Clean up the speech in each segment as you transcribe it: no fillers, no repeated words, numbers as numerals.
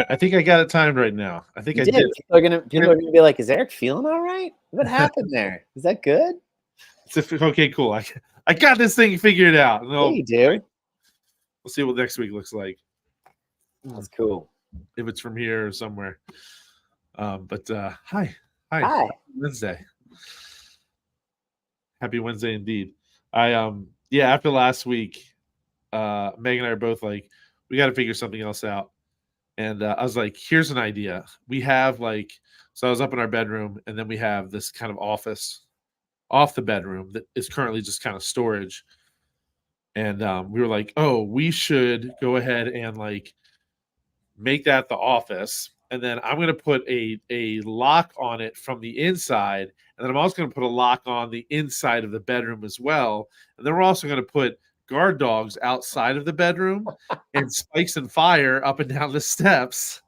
right, I think I got it timed right now. I think You I did. did. People are gonna be like, "Is Eric feeling all right? What happened there? Is that good?" Okay, cool. I got this thing figured out. Yeah, you do. We'll see what next week looks like. That's cool. If it's from here or somewhere. But hi. Hi. Wednesday. Happy Wednesday indeed. After last week, Meg and I are both like, we got to figure something else out. And I was like, here's an idea. We have so I was up in our bedroom, and then we have this kind of office off the bedroom that is currently just kind of storage. And we were like, oh, we should go ahead and make that the office. And then I'm going to put a lock on it from the inside. And then I'm also going to put a lock on the inside of the bedroom as well. And then we're also going to put guard dogs outside of the bedroom and spikes and fire up and down the steps.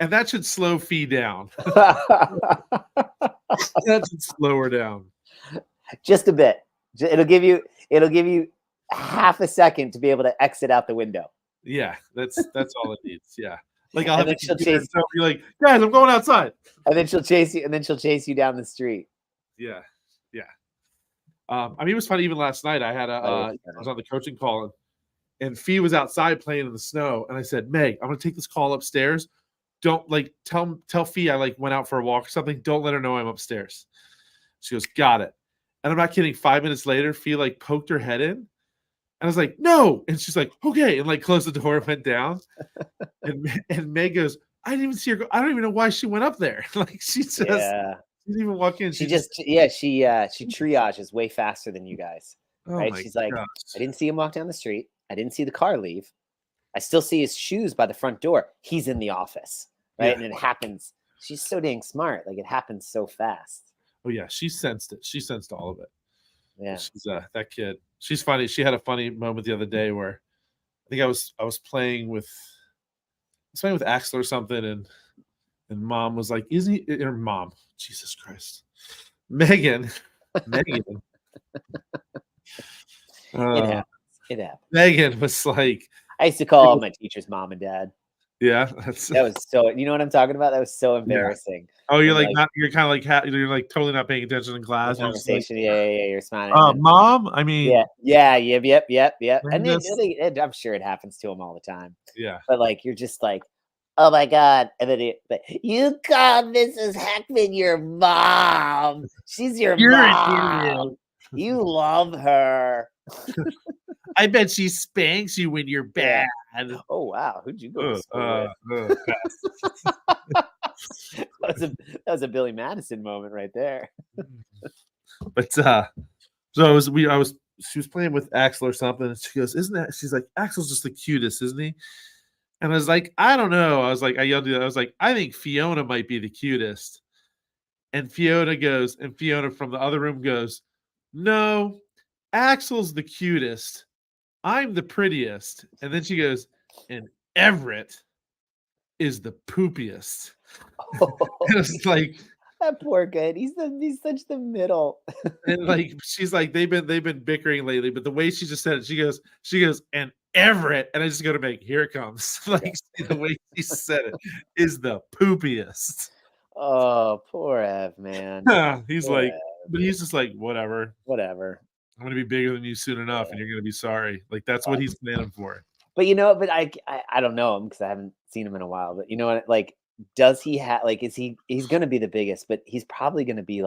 And that should slow Fee down. That should slow her down. Just a bit. It'll give you half a second to be able to exit out the window. Yeah, that's all it needs. Yeah. I'll have she'll chase you. Be like, guys, I'm going outside. And then she'll chase you, down the street. Yeah. It was funny. Even last night, I had I was on the coaching call, and Fee was outside playing in the snow, and I said, Meg, I'm gonna take this call upstairs. Don't tell Fee I went out for a walk or something. Don't let her know I'm upstairs. She goes, got it. And I'm not kidding. 5 minutes later, Fee poked her head in. And I was like, no. And she's like, okay. And closed the door and went down. and Meg goes, I didn't even see her go. I don't even know why she went up there. She just didn't even walk in. She triages way faster than you guys. Right? She's like, gosh. I didn't see him walk down the street. I didn't see the car leave. I still see his shoes by the front door. He's in the office. Right. Yeah. And it happens. She's so dang smart. It happens so fast. Oh yeah. She sensed it. She sensed all of it. Yeah. She's that kid. She's funny. She had a funny moment the other day where I think I was playing with Axel or something, and Mom was like, "Isn't he?" Or Mom, Jesus Christ, Megan. It happens. Megan was like, I used to call all my teachers Mom and Dad. Yeah, that was so. You know what I'm talking about? That was so embarrassing. Yeah. Oh, you're not. You're kind of you're totally not paying attention in class. Conversation. You're smiling. Mom. I mean. Yep. And I'm sure it happens to them all the time. Yeah. But you're just like, oh my God. And then you call Mrs. Heckman your mom. She's your mom. You love her. I bet she spanks you when you're bad. Yeah. Oh wow, who'd you go to school with? That was a Billy Madison moment right there. But she was playing with Axel or something, and she goes, "Isn't that?" She's like, "Axel's just the cutest, isn't he?" And I was like, "I don't know." I yelled at her. I was like, "I think Fiona might be the cutest." And Fiona from the other room goes, "No, Axel's the cutest. I'm the prettiest." And then she goes, and Everett is the poopiest. Oh, and it's like, that poor kid. He's such the middle. And she's like, they've been bickering lately, but the way she just said it, she goes, and Everett, and I just go to make, here it comes. The way she said it is the poopiest. Oh, poor Ev, man. He's poor like, Ev. But he's just like, whatever. I'm gonna be bigger than you soon enough, and you're gonna be sorry. That's what he's planning for. But I don't know him because I haven't seen him in a while. But you know what? Does he have he's gonna be the biggest, but he's probably gonna be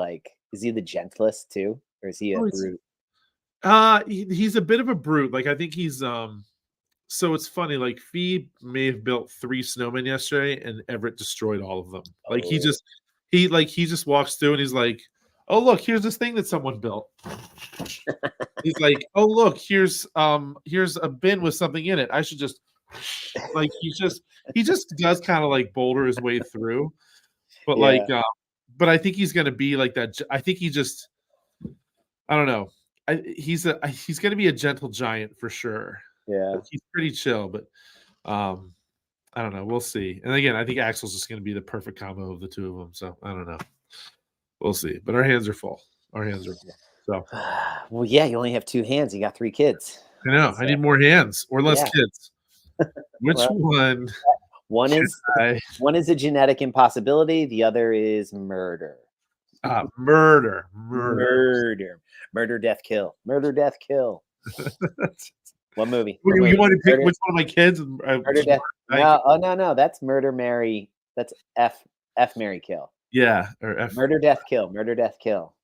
is he the gentlest too, or is he a brute? He's a bit of a brute. I think he's so it's funny. Fee may have built 3 snowmen yesterday, and Everett destroyed all of them. He just walks through and he's like, oh look, here's this thing that someone built. He's like, oh look, here's a bin with something in it. I should just he just does kind of boulder his way through. But but I think he's gonna be like that. I think he just, I don't know. He's gonna be a gentle giant for sure. Yeah, he's pretty chill, but I don't know. We'll see. And again, I think Axel's just gonna be the perfect combo of the two of them. So I don't know. We'll see. But our hands are full. So well, yeah, you only have 2 hands. You got 3 kids. I know. I need more hands or less kids. Which one? One is a genetic impossibility. The other is murder. Murder, death, kill. Murder, death, kill. What movie? You want to pick which one of my kids? Murder, death. No. That's murder, marry. That's F, marry, kill. Yeah, or F. Murder, death, kill. Murder, death, kill.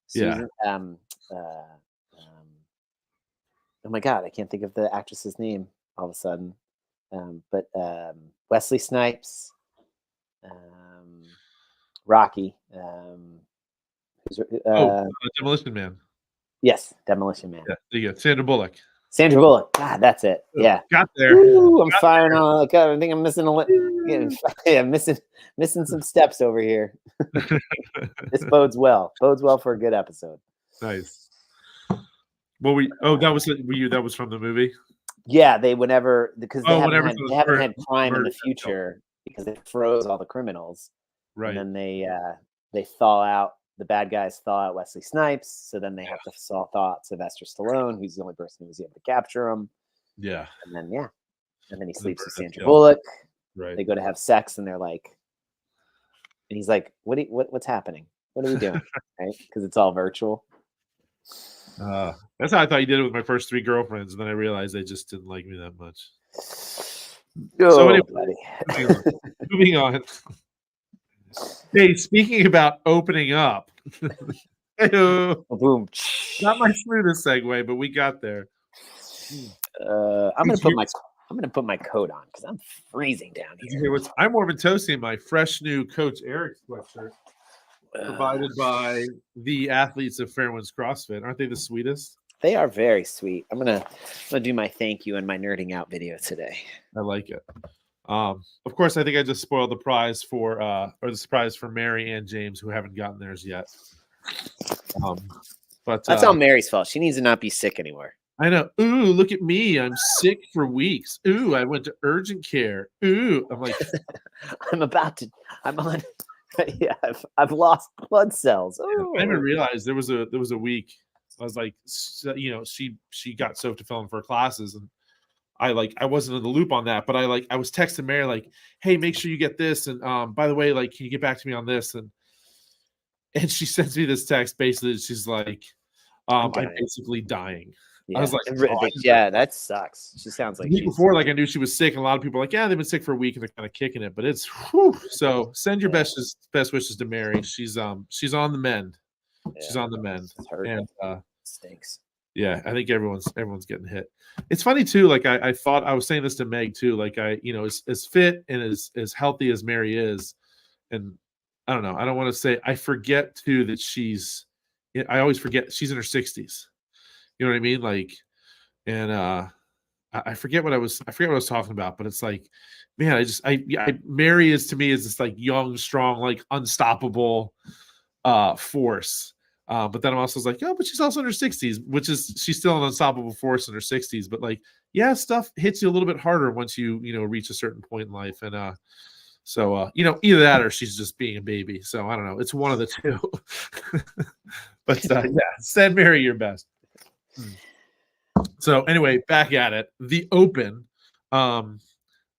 Susan, yeah. Oh my God, I can't think of the actress's name all of a sudden. But Wesley Snipes, Rocky. Demolition Man. Yes, Demolition Man. Yeah, there you go. Sandra Bullock. God, that's it. Yeah, got there. Ooh, I'm firing on. God, I think I'm missing missing some steps over here. This bodes well. Bodes well for a good episode. Nice. Well, that was from the movie. Yeah, because they haven't had crime in the future because they froze all the criminals. Right. And then they thaw out. The bad guys thaw out Wesley Snipes, so then they have to thaw out Sylvester Stallone, who's the only person who was able to capture him. Yeah. And then he sleeps with Sandra Bullock. Right. They go to have sex, and and he's like, "What's happening? What are we doing?" Right? Because it's all virtual. That's how I thought you did it with my first 3 girlfriends, and then I realized they just didn't like me that much. So anyway, moving on. Hey, speaking about opening up, boom! Not my smoothest segue, but we got there. I'm gonna put my coat on because I'm freezing down here. I'm Mormon Toasty in my fresh new Coach Eric sweatshirt, provided by the athletes of Fairwinds CrossFit. Aren't they the sweetest? They are very sweet. I'm gonna do my thank you and my nerding out video today. I like it. Of course, I think I just spoiled the prize for the surprise for Mary and James, who haven't gotten theirs yet. But that's all Mary's fault. She needs to not be sick anymore. I know. Ooh, look at me. I'm sick for weeks. Ooh, I went to urgent care. Ooh, I'm like, yeah, I've lost blood cells. Ooh. I didn't realize there was a week. I was like, she got soaked to fill in for her classes, and I wasn't in the loop on that, but I was texting Mary like, hey, make sure you get this. And by the way, can you get back to me on this? And she sends me this text. Basically, she's like, I'm basically dying. Yeah. I was like, yeah, that sucks. She sounds like before, I knew she was sick. And a lot of people are like, yeah, they've been sick for a week and they're kind of kicking it, but it's whew. So send your best wishes to Mary. She's on the mend. Yeah, she's on the mend. And stinks. Yeah, I think everyone's getting hit. It's funny too. I thought I was saying this to Meg too. As fit and as healthy as Mary is, and I don't know. I don't want to say. I forget too that I always forget she's in her 60s. You know what I mean? I forget what I was talking about. But it's like, man, Mary is to me is this young, strong, unstoppable force. But then I'm also like, oh, but she's also in her 60s, which is she's still an unstoppable force in her 60s. But stuff hits you a little bit harder once you reach a certain point in life. And so either that or she's just being a baby. So I don't know. It's one of the two. But send Mary your best. So anyway, back at it. The Open. I'm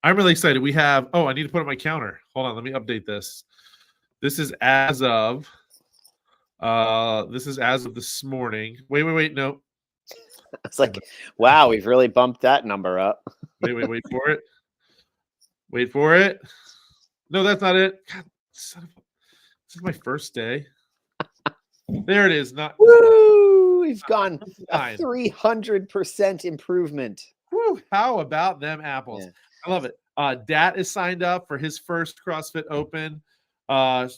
really excited. We have. Oh, I need to put on my counter. Hold on. Let me update this. This is as of. This is as of this morning. Wait. No. It's like, wow, we've really bumped that number up. Wait for it. Wait for it. No, that's not it. God, this is my first day. There it is. Woo! We've gone a 300% improvement. Woo! How about them apples? Yeah. I love it. Dat is signed up for his first CrossFit Open.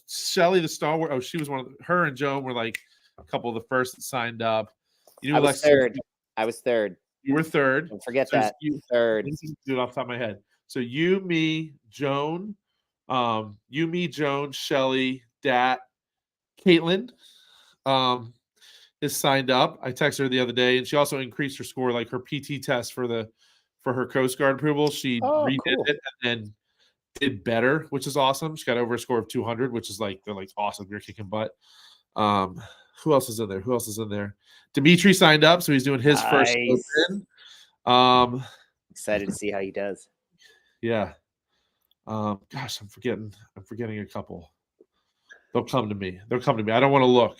Shelly the stalwart. Oh, she was her and Joan were a couple of the first that signed up. I was third. You were third. Don't forget that. Third. Do it off the top of my head. So you, me, Joan, Shelly, Dat, Caitlin, is signed up. I texted her the other day, and she also increased her score, her PT test for her Coast Guard approval. She redid it and then did better, which is awesome. She got over a score of 200, which is they're awesome. You're kicking butt. Who else is in there? Dimitri signed up, so he's doing his first Open. Excited to see how he does. Yeah. Gosh, I'm forgetting a couple. They'll come to me. I don't want to look.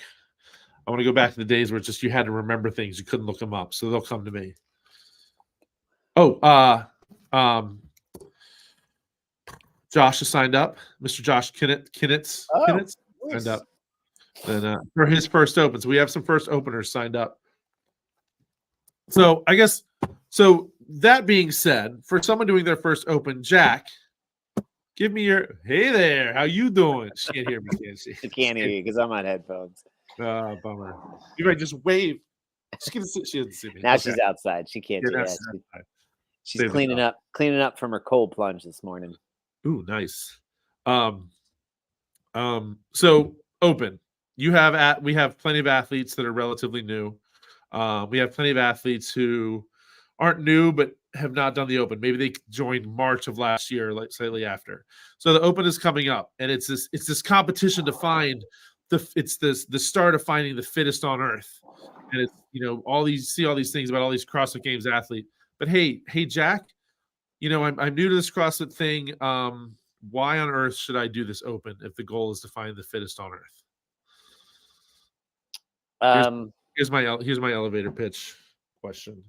I want to go back to the days where it's just you had to remember things. You couldn't look them up. So they'll come to me. Oh, Josh has signed up. Mr. Josh Kinnitz signed up. And for his first open. So we have some first openers signed up. So I guess, so that being said, for someone doing their first open, Jack, give me your, hey there, how you doing? She can't hear me, can she? She can't hear you because I'm on headphones. Bummer. You might just wave. She doesn't see me. Now she's outside. She can't do that. She's cleaning up from her cold plunge this morning. Ooh, nice. So open. We have plenty of athletes that are relatively new. We have plenty of athletes who aren't new but have not done the open. Maybe they joined March of last year, like slightly after. So the open is coming up, and it's this competition to find the start of finding the fittest on earth. And it's all these things about all these CrossFit Games athletes. But hey, Jack, I'm new to this CrossFit thing. Why on earth should I do this open if the goal is to find the fittest on earth? Here's my elevator pitch question.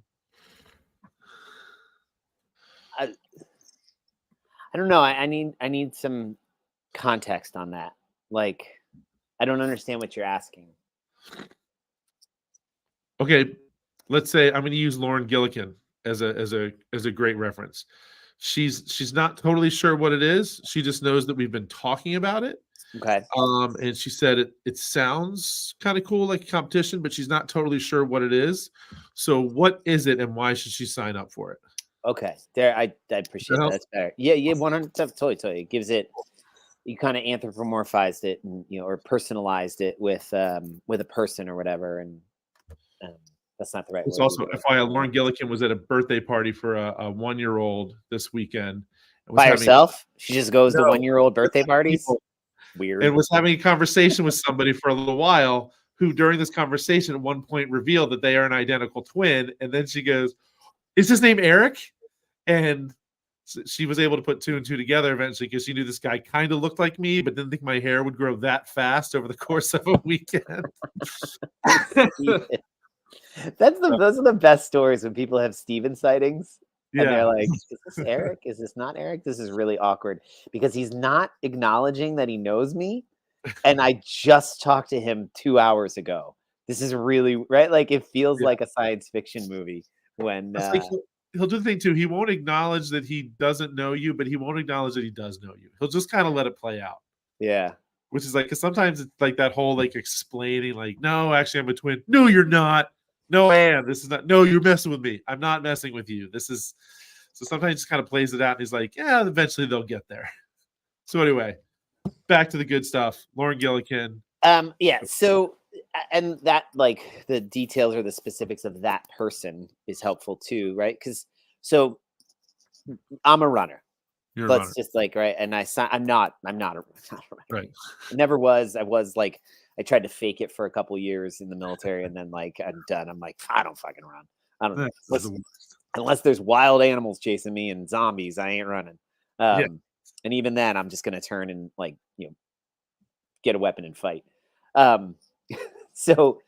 I don't know. I need some context on that. Like, I don't understand what you're asking. Okay, let's say I'm going to use Lauren Gillikin as a great reference. She's not totally sure what it is. She just knows that we've been talking about it. Okay. And she said it sounds kind of cool, like a competition, but she's not totally sure what it is. So what is it, and why should she sign up for it? Okay, I appreciate that. That's fair. Yeah, 100%, totally. It gives it, you kind of anthropomorphized it, and or personalized it with a person or whatever, and that's not the right word. It's also FYI, Lauren Gillikin was at a birthday party for a 1-year-old this weekend. By herself? She just goes to 1-year-old birthday parties? People. Weird. And was having a conversation with somebody for a little while, who during this conversation at one point revealed that they are an identical twin. And then she goes, "Is his name Eric?" And she was able to put 2 and 2 together eventually, because she knew this guy kind of looked like me, but didn't think my hair would grow that fast over the course of a weekend. Those are the best stories when people have Steven sightings. Yeah. And they're like, is this Eric? Is this not Eric? This is really awkward because he's not acknowledging that he knows me. And I just talked to him 2 hours ago. This is really, right? Like, it feels like a science fiction movie when he'll do the thing too. He won't acknowledge that he doesn't know you, but he won't acknowledge that he does know you. He'll just kind of let it play out. Yeah. Which is like, because sometimes it's like that whole like explaining, like, no, actually I'm a twin. No, you're not. No, I am. This is not. No, you're messing with me. I'm not messing with you. This is. So sometimes he just kind of plays it out, and he's like, yeah, eventually they'll get there. So anyway, back to the good stuff. Lauren Gillikin. Yeah. So, and that, like, the details or the specifics of that person is helpful too, right? Because so I'm a runner. Let's just like, right. And I'm not a runner. Right. I never was. I was like, I tried to fake it for a couple years in the military, and then like I'm done. I'm like, I don't fucking run. I don't know. Unless there's wild animals chasing me and zombies, I ain't running. And even then, I'm just gonna turn and like get a weapon and fight. So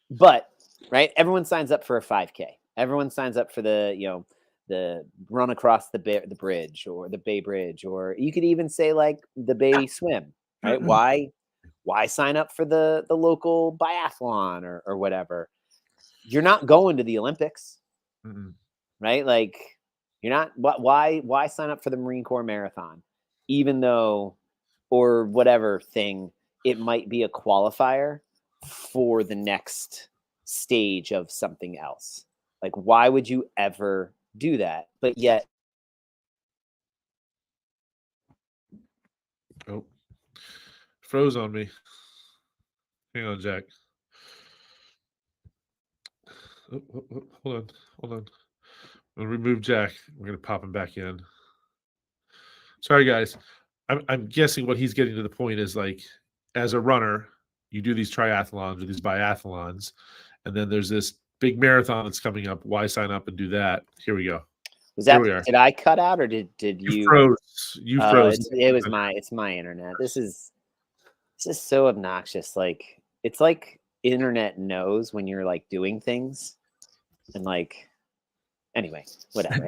but right, everyone signs up for a 5K. Everyone signs up for the the run across the bridge or the Bay Bridge, or you could even say like the Bay Swim. Right? Why sign up for the local biathlon or whatever? You're not going to the Olympics, right? Like, you're not. Why sign up for the Marine Corps Marathon, even though, or whatever thing, it might be a qualifier for the next stage of something else? Like, why would you ever do that? But yet, oh. Froze on me. Hang on, Jack. Hold on. I'm gonna remove Jack. We're gonna pop him back in. Sorry, guys. I'm guessing what he's getting to the point is, like, as a runner, you do these triathlons or these biathlons, and then there's this big marathon that's coming up. Why sign up and do that? Here we go. Was that, did I cut out or did you froze? You froze. It's my internet. This is so obnoxious. Like, it's like internet knows when you're like doing things and like, anyway, whatever.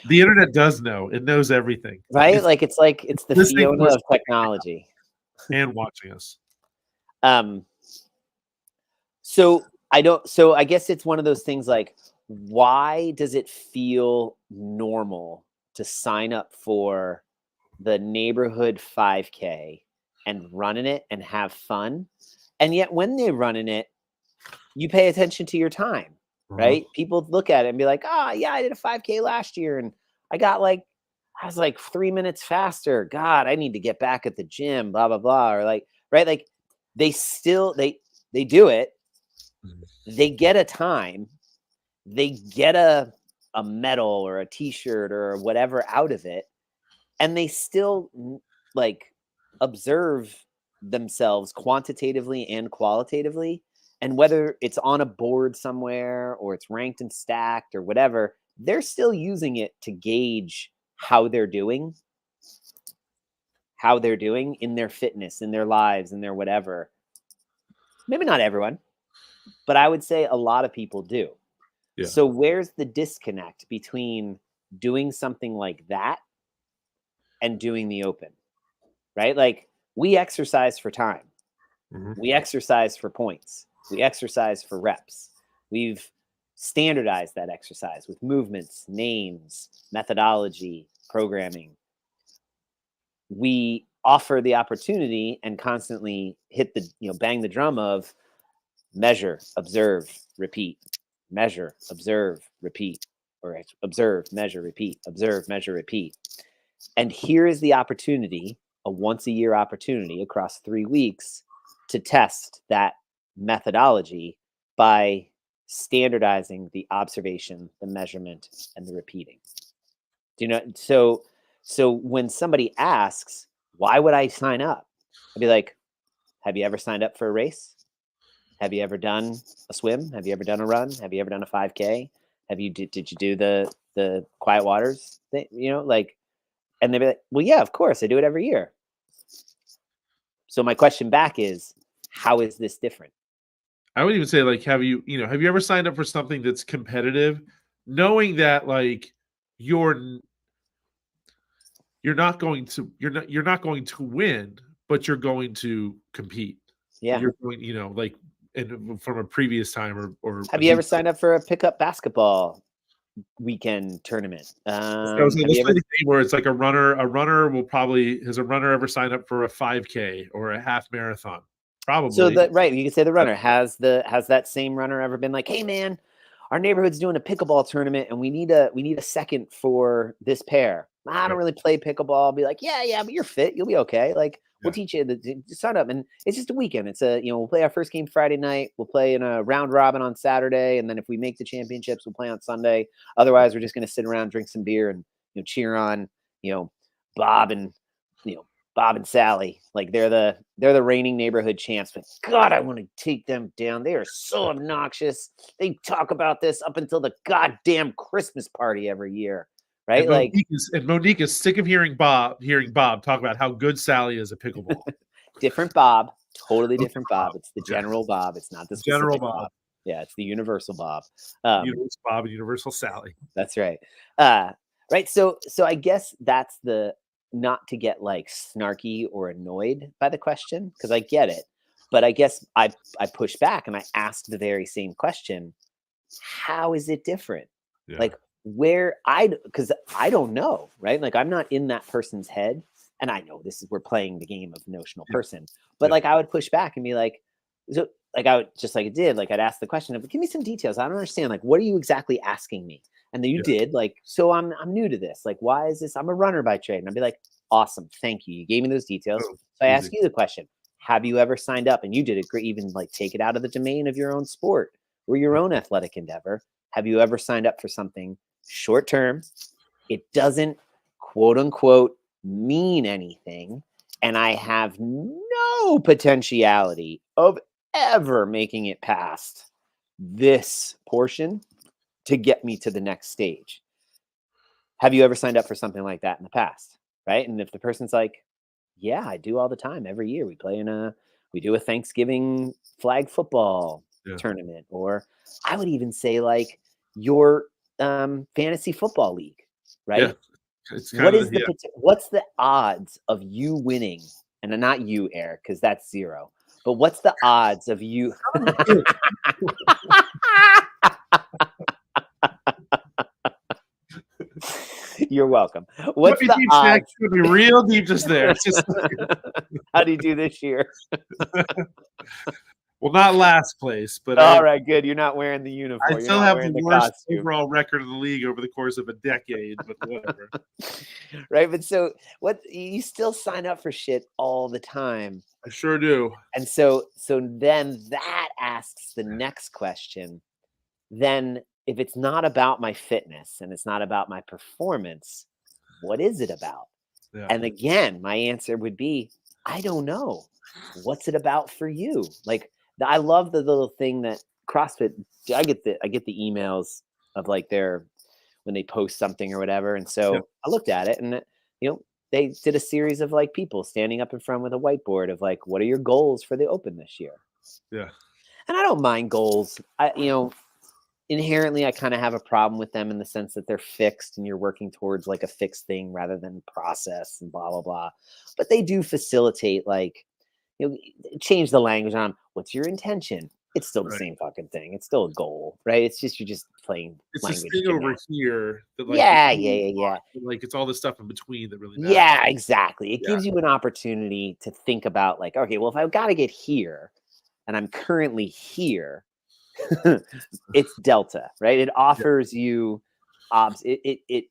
The internet does know. It knows everything. Right? It's the Fiona of technology. And watching us. So I guess it's one of those things like, why does it feel normal to sign up for the neighborhood 5K and running it and have fun? And yet when they're running it, you pay attention to your time, right? People look at it and be like, yeah, I did a 5K last year and I was like 3 minutes faster. God, I need to get back at the gym, blah, blah, blah. Or like, right? Like they do it. They get a time. They get a medal or a t-shirt or whatever out of it. And they still like observe themselves quantitatively and qualitatively. And whether it's on a board somewhere or it's ranked and stacked or whatever, they're still using it to gauge how they're doing in their fitness, in their lives, in their whatever. Maybe not everyone, but I would say a lot of people do. Yeah. So where's the disconnect between doing something like that and doing the open, right? Like we exercise for time. We exercise for points. We exercise for reps. We've standardized that exercise with movements, names, methodology, programming. We offer the opportunity and constantly hit the, bang the drum of measure, observe, repeat, measure, observe, repeat, or observe, measure, repeat, observe, measure, repeat. And here is the opportunity, a once a year opportunity across 3 weeks to test that methodology by standardizing the observation, the measurement, and the repeating. Do you know? So when somebody asks, why would I sign up? I'd be like, have you ever signed up for a race? Have you ever done a swim? Have you ever done a run? Have you ever done a 5K? Did you do the Quiet Waters thing? And they'd be like, well, yeah, of course, I do it every year. So my question back is, how is this different? I would even say, like, have you ever signed up for something that's competitive, knowing that like you're not going to win, but you're going to compete. Yeah. You're going, like, and from a previous time or have you ever signed up for a pickup basketball weekend tournament? Where it's like a runner will probably, has a runner ever signed up for a 5K or a half marathon? Probably. So you could say the runner has that same runner ever been like, hey man, our neighborhood's doing a pickleball tournament and we need a second for this pair. I don't really play pickleball. I'll be like, yeah, but you're fit. You'll be okay. Like, we'll teach you to sign up. And it's just a weekend. It's we'll play our first game Friday night. We'll play in a round robin on Saturday. And then if we make the championships, we'll play on Sunday. Otherwise, we're just going to sit around, drink some beer and, cheer on, Bob and Sally. Like they're the reigning neighborhood champs. But God, I want to take them down. They are so obnoxious. They talk about this up until the goddamn Christmas party every year. Right, and Monique is sick of hearing Bob talk about how good Sally is at pickleball. Different Bob, totally different Bob. It's the general Bob. It's not the general Bob. Yeah, it's the universal Bob. Universal Bob and universal Sally. That's right. Right. So I guess that's the, not to get like snarky or annoyed by the question, because I get it, but I guess I push back and I ask the very same question. How is it different? Yeah. Like, because I don't know, right? Like I'm not in that person's head, and I know we're playing the game of notional person, but like I would push back and be like, so like I would just like it did, like I'd ask the question of, give me some details. I don't understand. Like, what are you exactly asking me? And then you did like, so I'm new to this. Like, why is this? I'm a runner by trade. And I'd be like, awesome. Thank you. You gave me those details. So I ask you the question, have you ever signed up? And you did it great. Even like take it out of the domain of your own sport or your own athletic endeavor. Have you ever signed up for something short term? It doesn't quote unquote mean anything. And I have no potentiality of ever making it past this portion to get me to the next stage. have you ever signed up for something like that in the past? Right. And if the person's like, yeah, I do all the time. Every year we do a Thanksgiving flag football tournament, or I would even say like your fantasy football league, right? Yeah. It's kind of what's the odds of you winning? And not you, Eric, because that's 0. But what's the odds of you? You're welcome. What's the odds? Could be real deep just there. How do you do this year? Well, not last place, but all right, good. You're not wearing the uniform. I still have the worst overall record of the league over the course of a decade, but whatever. Right, but so what? You still sign up for shit all the time. I sure do. And so then that asks the next question. Then, if it's not about my fitness and it's not about my performance, what is it about? Yeah. And again, my answer would be, I don't know. What's it about for you? Like, I love the little thing that CrossFit. I get the emails of like when they post something or whatever, and so I looked at it, and they did a series of like people standing up in front with a whiteboard of like, what are your goals for the Open this year? Yeah, and I don't mind goals. Inherently, I kind of have a problem with them in the sense that they're fixed, and you're working towards like a fixed thing rather than process and blah blah blah. But they do facilitate like. Change the language on what's your intention. It's still the same fucking thing. It's still a goal, right? It's just you're just playing. It's this thing over here. That, like, yeah. Like it's all the stuff in between that really matters. Yeah, exactly. It gives you an opportunity to think about like, okay, well, if I've got to get here, and I'm currently here, it's delta, right? It offers you, it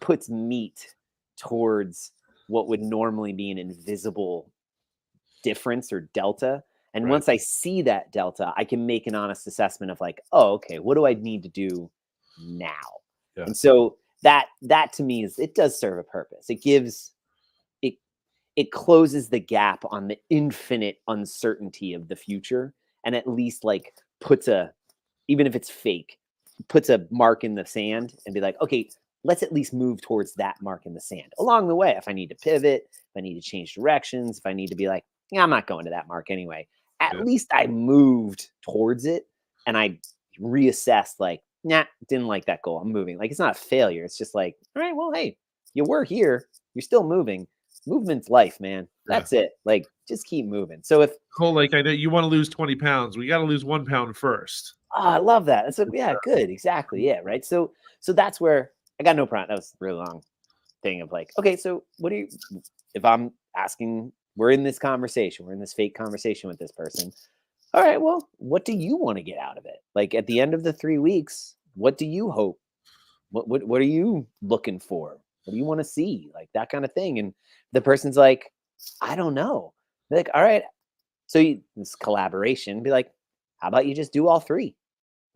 puts meat towards what would normally be an invisible difference or delta. And once I see that delta, I can make an honest assessment of like, oh, okay, what do I need to do now? Yeah. And so that to me it does serve a purpose. It gives it closes the gap on the infinite uncertainty of the future, and at least like even if it's fake, puts a mark in the sand and be like, okay, let's at least move towards that mark in the sand along the way. If I need to pivot, if I need to change directions, if I need to be like, yeah, I'm not going to that mark anyway. At least I moved towards it, and I reassessed like, nah, didn't like that goal. I'm moving. Like, it's not a failure. It's just like, all right, well, hey, you were here. You're still moving. Movement's life, man. That's it. Like, just keep moving. So if like I know you want to lose 20 pounds, we got to lose 1 pound first. Oh, I love that. That's good. Exactly. Yeah. Right. So that's where I got no problem. That was a really long thing of like, okay, so what do you, if I'm asking, we're in this conversation, we're in this fake conversation with this person. All right, well, what do you want to get out of it? Like at the end of the 3 weeks, what do you hope? What are you looking for? What do you want to see? Like that kind of thing. And the person's like, I don't know. They're like, all right. So this collaboration, be like, how about you just do all 3?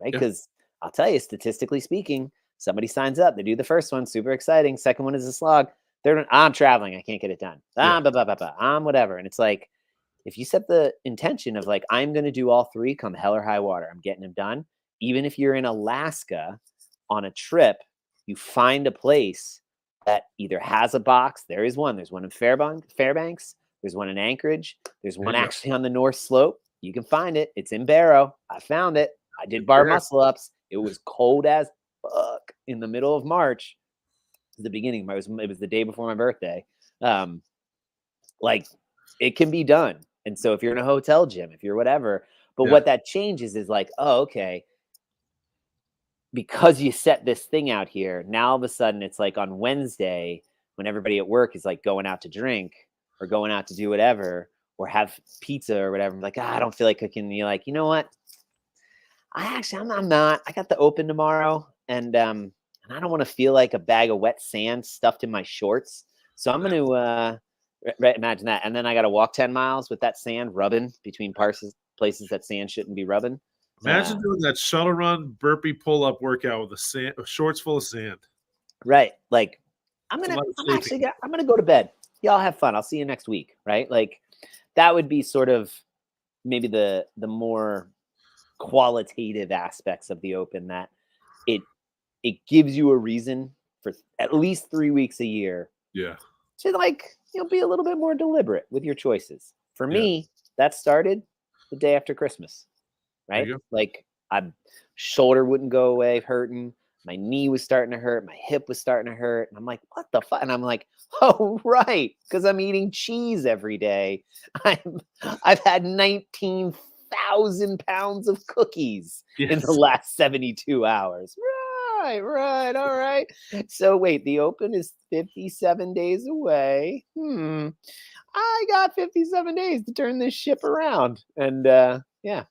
Right? Because I'll tell you, statistically speaking, somebody signs up, they do the first one, super exciting. Second one is a slog. Third one, I'm traveling, I can't get it done. I'm whatever. And it's like, if you set the intention of like, I'm going to do all 3 come hell or high water, I'm getting them done. Even if you're in Alaska on a trip, you find a place that either has a box. There is one. There's one in Fairbanks. There's one in Anchorage. There's one actually on the North Slope. You can find it. It's in Barrow. I found it. I did bar muscle ups. It was cold as fuck in the middle of March. The beginning. It was the day before my birthday. Like it can be done. And so if you're in a hotel gym, if you're whatever, but what that changes is like, oh, okay. Because you set this thing out here, now all of a sudden it's like on Wednesday when everybody at work is like going out to drink or going out to do whatever or have pizza or whatever. I'm like, I don't feel like cooking. And you're like, you know what? I'm not. I got the Open tomorrow, and I don't want to feel like a bag of wet sand stuffed in my shorts. So I'm going to imagine that. And then I got to walk 10 miles with that sand rubbing between places that sand shouldn't be rubbing. Imagine doing that shuttle run, burpee pull-up workout with shorts full of sand. Right. Like I'm going to go to bed. Y'all have fun. I'll see you next week. Right. Like that would be sort of maybe the more qualitative aspects of the Open, that it gives you a reason for at least 3 weeks a year. Yeah. To like, be a little bit more deliberate with your choices. For Yeah. me, that started the day after Christmas, right? Like my shoulder wouldn't go away hurting. My knee was starting to hurt. My hip was starting to hurt. And I'm like, what the fuck? And I'm like, oh, right. Because I'm eating cheese every day. I've had 19,000 pounds of cookies in the last 72 hours. Right. All right. So wait, the Open is 57 days away. I got 57 days to turn this ship around. And yeah.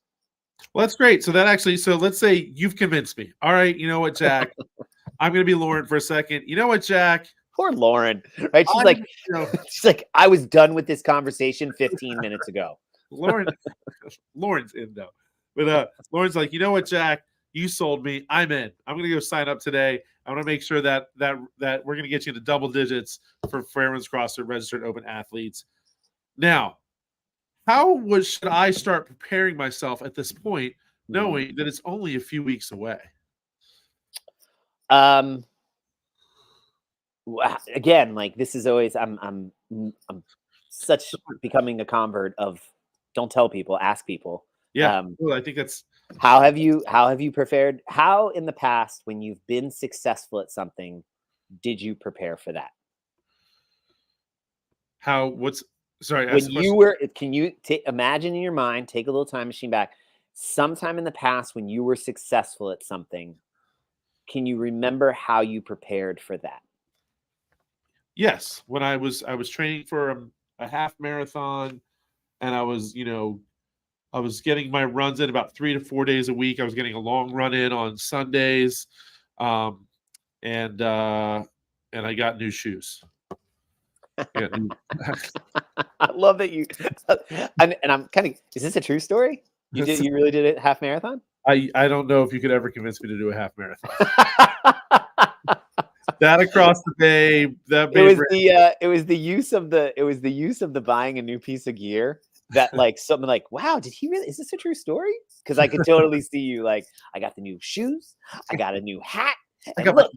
Well, that's great. So let's say you've convinced me. All right. You know what, Jack? I'm going to be Lauren for a second. You know what, Jack? Poor Lauren. Right? She's like, I was done with this conversation 15 minutes ago. Lauren's in though. But Lauren's like, you know what, Jack? You sold me. I'm in. I'm going to go sign up today. I want to make sure that we're going to get you to double digits for Fairman's CrossFit registered open athletes. Now, should I start preparing myself at this point, knowing that it's only a few weeks away? Again, like this is always I'm such becoming a convert of don't tell people, ask people. Yeah, well, I think that's how have you prepared? How in the past, when you've been successful at something, did you prepare for that? When you were, can you imagine in your mind, take a little time machine back, sometime in the past when you were successful at something, can you remember how you prepared for that? Yes. When I was training for a half marathon, and I was getting my runs in about 3 to 4 days a week. I was getting a long run in on Sundays. And I got new shoes. I love that you and I'm kind of, is this a true story? You really did it half marathon? I don't know if you could ever convince me to do a half marathon. That across the bay, it was the use of the buying a new piece of gear that like something like, wow, did he really, is this a true story? Because I could totally see you like, I got the new shoes, I got a new hat. I got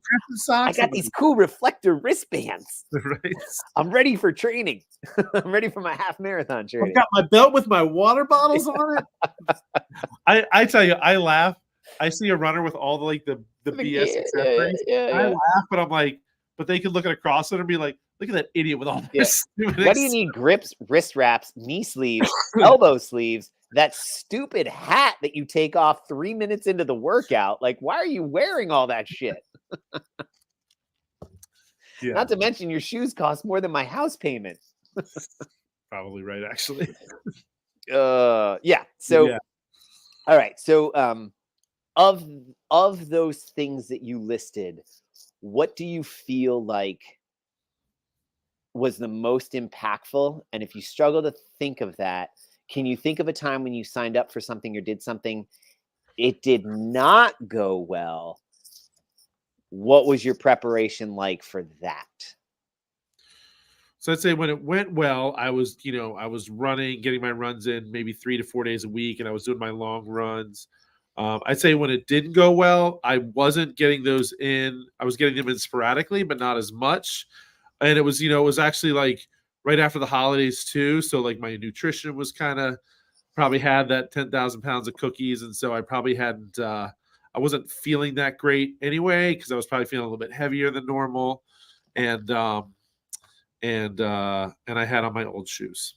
these cool reflector wristbands. Right. I'm ready for training. I'm ready for my half marathon training. I've got my belt with my water bottles on it. I tell you, I laugh. I see a runner with all the BS accessories. I laugh, but I'm like, but they could look at a CrossFit and be like, look at that idiot with all this. What do you need? Grips, wrist wraps, knee sleeves, elbow sleeves, that stupid hat that you take off 3 minutes into the workout. Like, why are you wearing all that shit? Not to mention your shoes cost more than my house payment. Probably right, actually. Yeah. So, all right. So, of those things that you listed, what do you feel like was the most impactful? And if you struggle to think of that, can you think of a time when you signed up for something or did something, it did not go well? What was your preparation like for that? So I'd say when it went well, I was running, getting my runs in maybe 3 to 4 days a week, and I was doing my long runs. I'd say when it didn't go well, I wasn't getting those in. I was getting them in sporadically, but not as much. And it was, it was actually like right after the holidays too. So like my nutrition was kind of probably had that 10,000 pounds of cookies. And so I probably hadn't, I wasn't feeling that great anyway, because I was probably feeling a little bit heavier than normal. And I had on my old shoes.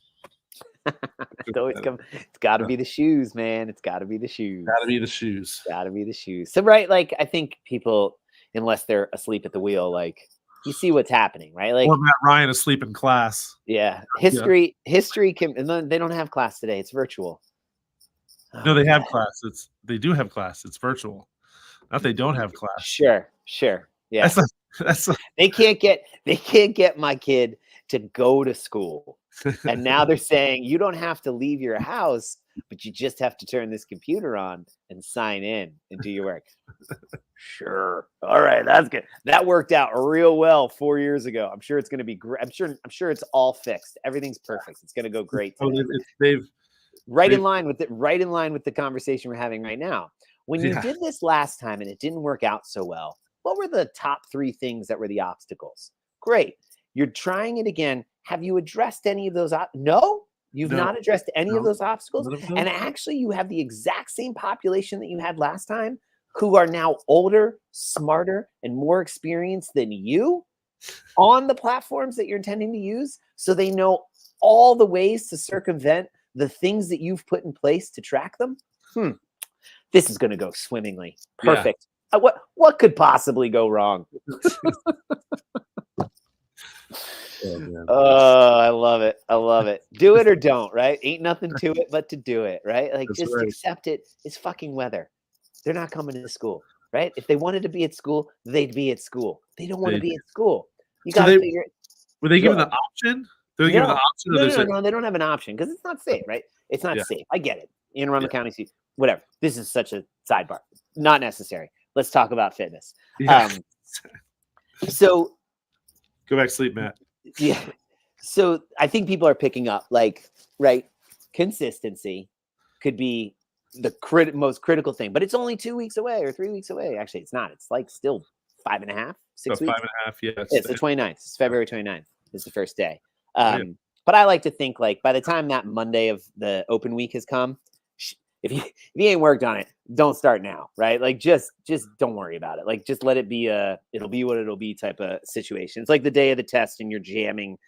It's got to be the shoes, man. It's got to be the shoes. Got to be the shoes. Got to be the shoes. So, right, like I think people, unless they're asleep at the wheel, like you see what's happening, right? Like, or Matt Ryan asleep in class. Yeah, history can. And they don't have class today. It's virtual. No, they have class. They do have class. It's virtual. Not they don't have class. Sure. Yeah, they can't get my kid to go to school. And now they're saying you don't have to leave your house, but you just have to turn this computer on and sign in and do your work. Sure. All right. That's good. That worked out real well 4 years ago. I'm sure it's going to be great. I'm sure it's all fixed. Everything's perfect. It's going to go great. Right in line with the conversation we're having right now. When you did this last time and it didn't work out so well, what were the top 3 things that were the obstacles? Great. You're trying it again. Have you addressed any of those? No, you've not addressed any of those obstacles. And actually, you have the exact same population that you had last time who are now older, smarter, and more experienced than you on the platforms that you're intending to use. So they know all the ways to circumvent the things that you've put in place to track them. This is going to go swimmingly. Perfect. Yeah. What could possibly go wrong? Oh, I love it. I love it. Do it or don't, right? Ain't nothing to it but to do it, right? Like, that's just accept it. It's fucking weather. They're not coming to school, right? If they wanted to be at school, they'd be at school. They don't want to be at school. You got to figure it. Were they given the option? They're given the option? No, they don't have an option because it's not safe, right? It's not safe. I get it. Anne Arundel County, whatever. This is such a sidebar. Not necessary. Let's talk about fitness. Yeah. So go back to sleep, Matt. Yeah. So I think people are picking up, like, right, consistency could be the most critical thing, but it's only 2 weeks away or 3 weeks away. Actually, it's not. It's like still 5.5, 6 weeks. 5.5, yeah. It's the 29th. It's February 29th is the first day. But I like to think, like, by the time that Monday of the open week has come, if you ain't worked on it, don't start now, right? Like, just don't worry about it. Like, just let it be it'll be what it'll be type of situation. It's like the day of the test and you're jamming,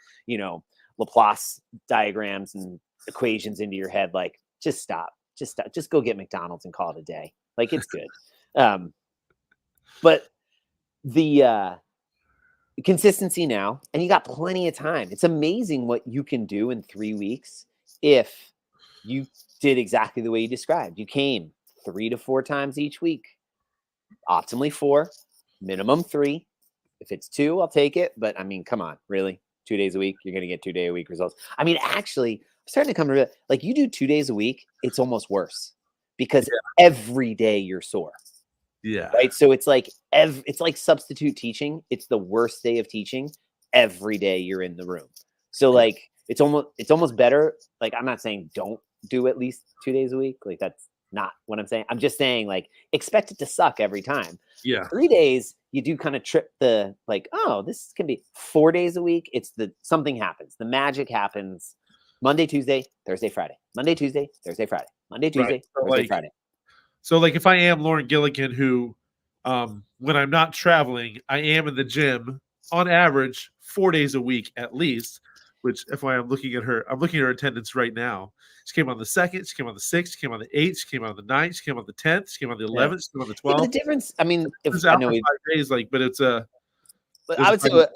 Laplace diagrams and equations into your head. Like, just stop. Just go get McDonald's and call it a day. Like, it's good. But the consistency now, and you got plenty of time. It's amazing what you can do in 3 weeks if you did exactly the way you described. You came 3 to 4 times each week, optimally 4, minimum 3. If it's 2, I'll take it. But I mean, come on, really? 2 days a week, you're going to get 2 day a week results. I mean, actually, I'm starting to come to like, you do 2 days a week, it's almost worse because every day you're sore. Yeah. Right. So it's like it's like substitute teaching. It's the worst day of teaching every day you're in the room. So like it's almost better. Like, I'm not saying don't do at least 2 days a week. Like, that's not what I'm saying. I'm just saying, like, expect it to suck every time. Yeah. 3 days, you do kind of trip the, like, oh, this can be 4 days a week. It's something happens. The magic happens Monday, Tuesday, Thursday, Friday. Monday, Tuesday, Thursday, Friday. Monday, Tuesday, Thursday, Friday. So, like, if I am Lauren Gilligan, who, when I'm not traveling, I am in the gym on average 4 days a week at least, which, if I'm looking at her attendance right now. She came on the 2nd, she came on the 6th, she came on the 8th, she came on the 9th, she came on the 10th, she came on the 11th, she came on the 12th. The difference, I mean, if I know 5 days, like, but it's but I would say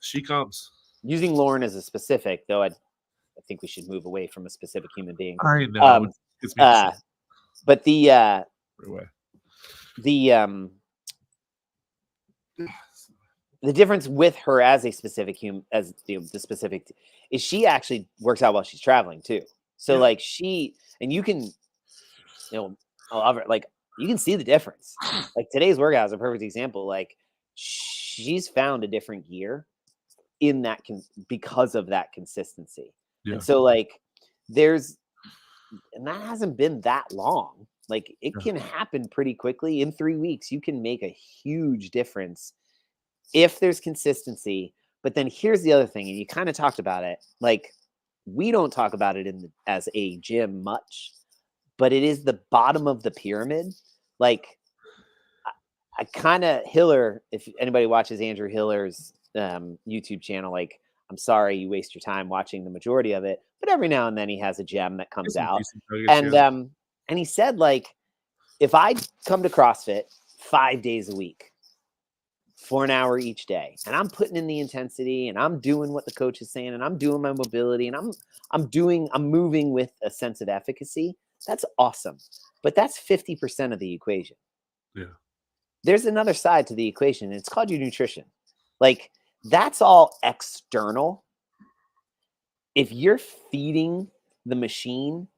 she comes. Using Lauren as a specific, though, I think we should move away from a specific human being. I know. But the difference with her as a specific human, as the specific, is she actually works out while she's traveling too. So like and you can, like, you can see the difference. Like, today's workout is a perfect example. Like, she's found a different gear in that because of that consistency. Yeah. And so, like, and that hasn't been that long. Like, it can happen pretty quickly. In 3 weeks, you can make a huge difference if there's consistency. But then here's the other thing, and you kind of talked about it. Like, we don't talk about it as a gym much, but it is the bottom of the pyramid. Like, I kind of, Hiller, if anybody watches Andrew Hiller's YouTube channel, like, I'm sorry you waste your time watching the majority of it, but every now and then he has a gem that comes out. And he said, like, if I come to CrossFit 5 days a week for an hour each day, and I'm putting in the intensity, and I'm doing what the coach is saying, and I'm doing my mobility, and I'm moving with a sense of efficacy, that's awesome. But that's 50% of the equation. Yeah. There's another side to the equation, and it's called your nutrition. Like, that's all external. If you're feeding the machine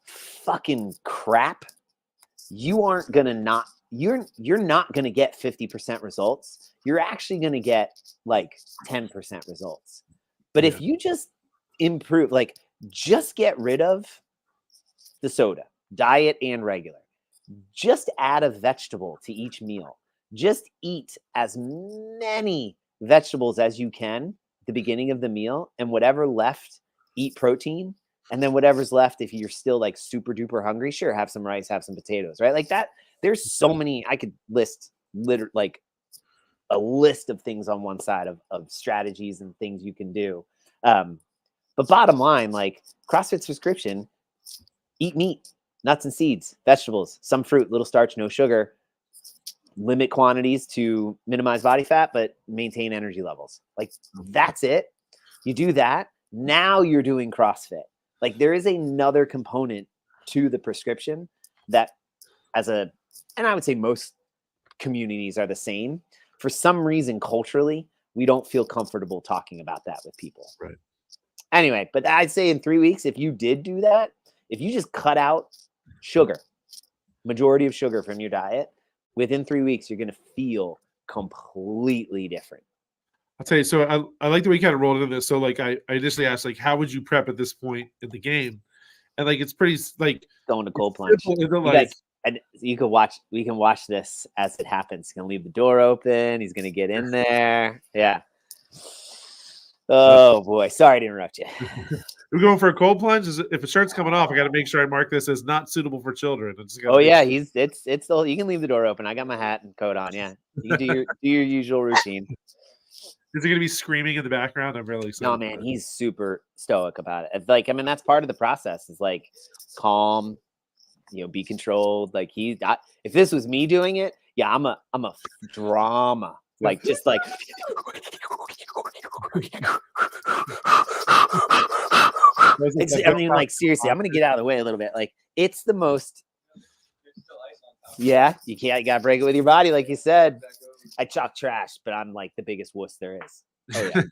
fucking crap, you're not going to get 50% results. You're actually going to get like 10% results. But if you just improve, like, just get rid of the soda, diet and regular, just add a vegetable to each meal, just eat as many vegetables as you can at the beginning of the meal, and whatever left, eat protein. And then whatever's left, if you're still like super duper hungry, sure, have some rice, have some potatoes, right? Like that. There's so many, I could list like a list of things on one side of strategies and things you can do. But bottom line, like CrossFit's prescription, eat meat, nuts and seeds, vegetables, some fruit, little starch, no sugar, limit quantities to minimize body fat, but maintain energy levels. Like that's it. You do that. Now you're doing CrossFit. Like there is another component to the prescription that and I would say most communities are the same. For some reason, culturally, we don't feel comfortable talking about that with people. Right. Anyway, but I'd say in 3 weeks, if you did do that, if you just cut out sugar, majority of sugar from your diet, within 3 weeks, you're going to feel completely different. I'll tell you. So I like the way you kind of rolled into this. So like I initially asked like, how would you prep at this point in the game? And like, it's pretty like going to cold plunge. And we can watch this as it happens. He's going to leave the door open. He's going to get in there. Yeah. Oh boy. Sorry to interrupt you. We're going for a cold plunge. If a shirt's coming off, I got to make sure I mark this as not suitable for children. Oh yeah. It's still, you can leave the door open. I got my hat and coat on. Yeah. You can do your usual routine. Is he going to be screaming in the background? I'm really excited. No, man, he's super stoic about it. Like, I mean, that's part of the process is like calm, be controlled. Like if this was me doing it, yeah, I'm a drama. Like just like I mean, like seriously, I'm gonna get out of the way a little bit. Like it's the most. Yeah, you gotta break it with your body, like you said. I chalk trash, but I'm like the biggest wuss there is. Oh, yeah.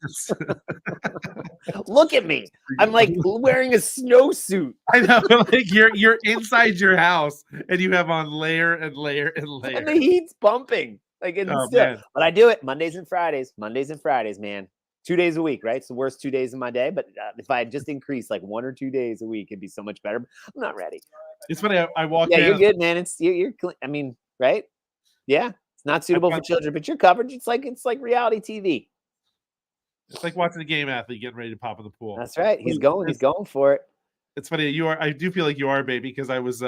Look at me. I'm like wearing a snowsuit. I know, like you're inside your house and you have on layer and layer and layer. And the heat's pumping. Like but I do it Mondays and Fridays. Mondays and Fridays, man. 2 days a week, right? It's the worst 2 days of my day. But if I had just increased like 1 or 2 days a week, it'd be so much better. I'm not ready. It's funny. I walked. Yeah, you're good, man. You're. I mean, right? Yeah, it's not suitable for children, but you're covered. It's like reality TV. It's like watching a game athlete getting ready to pop in the pool. That's right. He's going for it. It's funny. I do feel like you are a baby because I was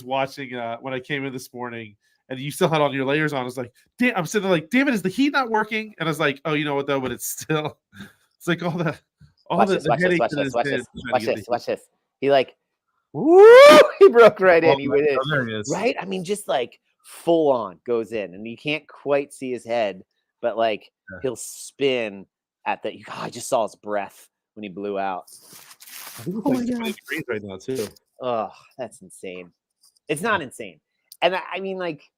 watching when I came in this morning and you still had all your layers on. I was like, damn, I'm sitting there like, damn it, is the heat not working? And I was like, oh, you know what though? But it's still, it's like all the headaches. Watch this. He like, woo! He broke right in. He went in. There he is. Right? I mean, just like full on goes in, and you can't quite see his head, but like he'll spin at the. I just saw his breath when he blew out. Oh my God! Right now too. Oh, that's insane. It's not insane, and I mean, like,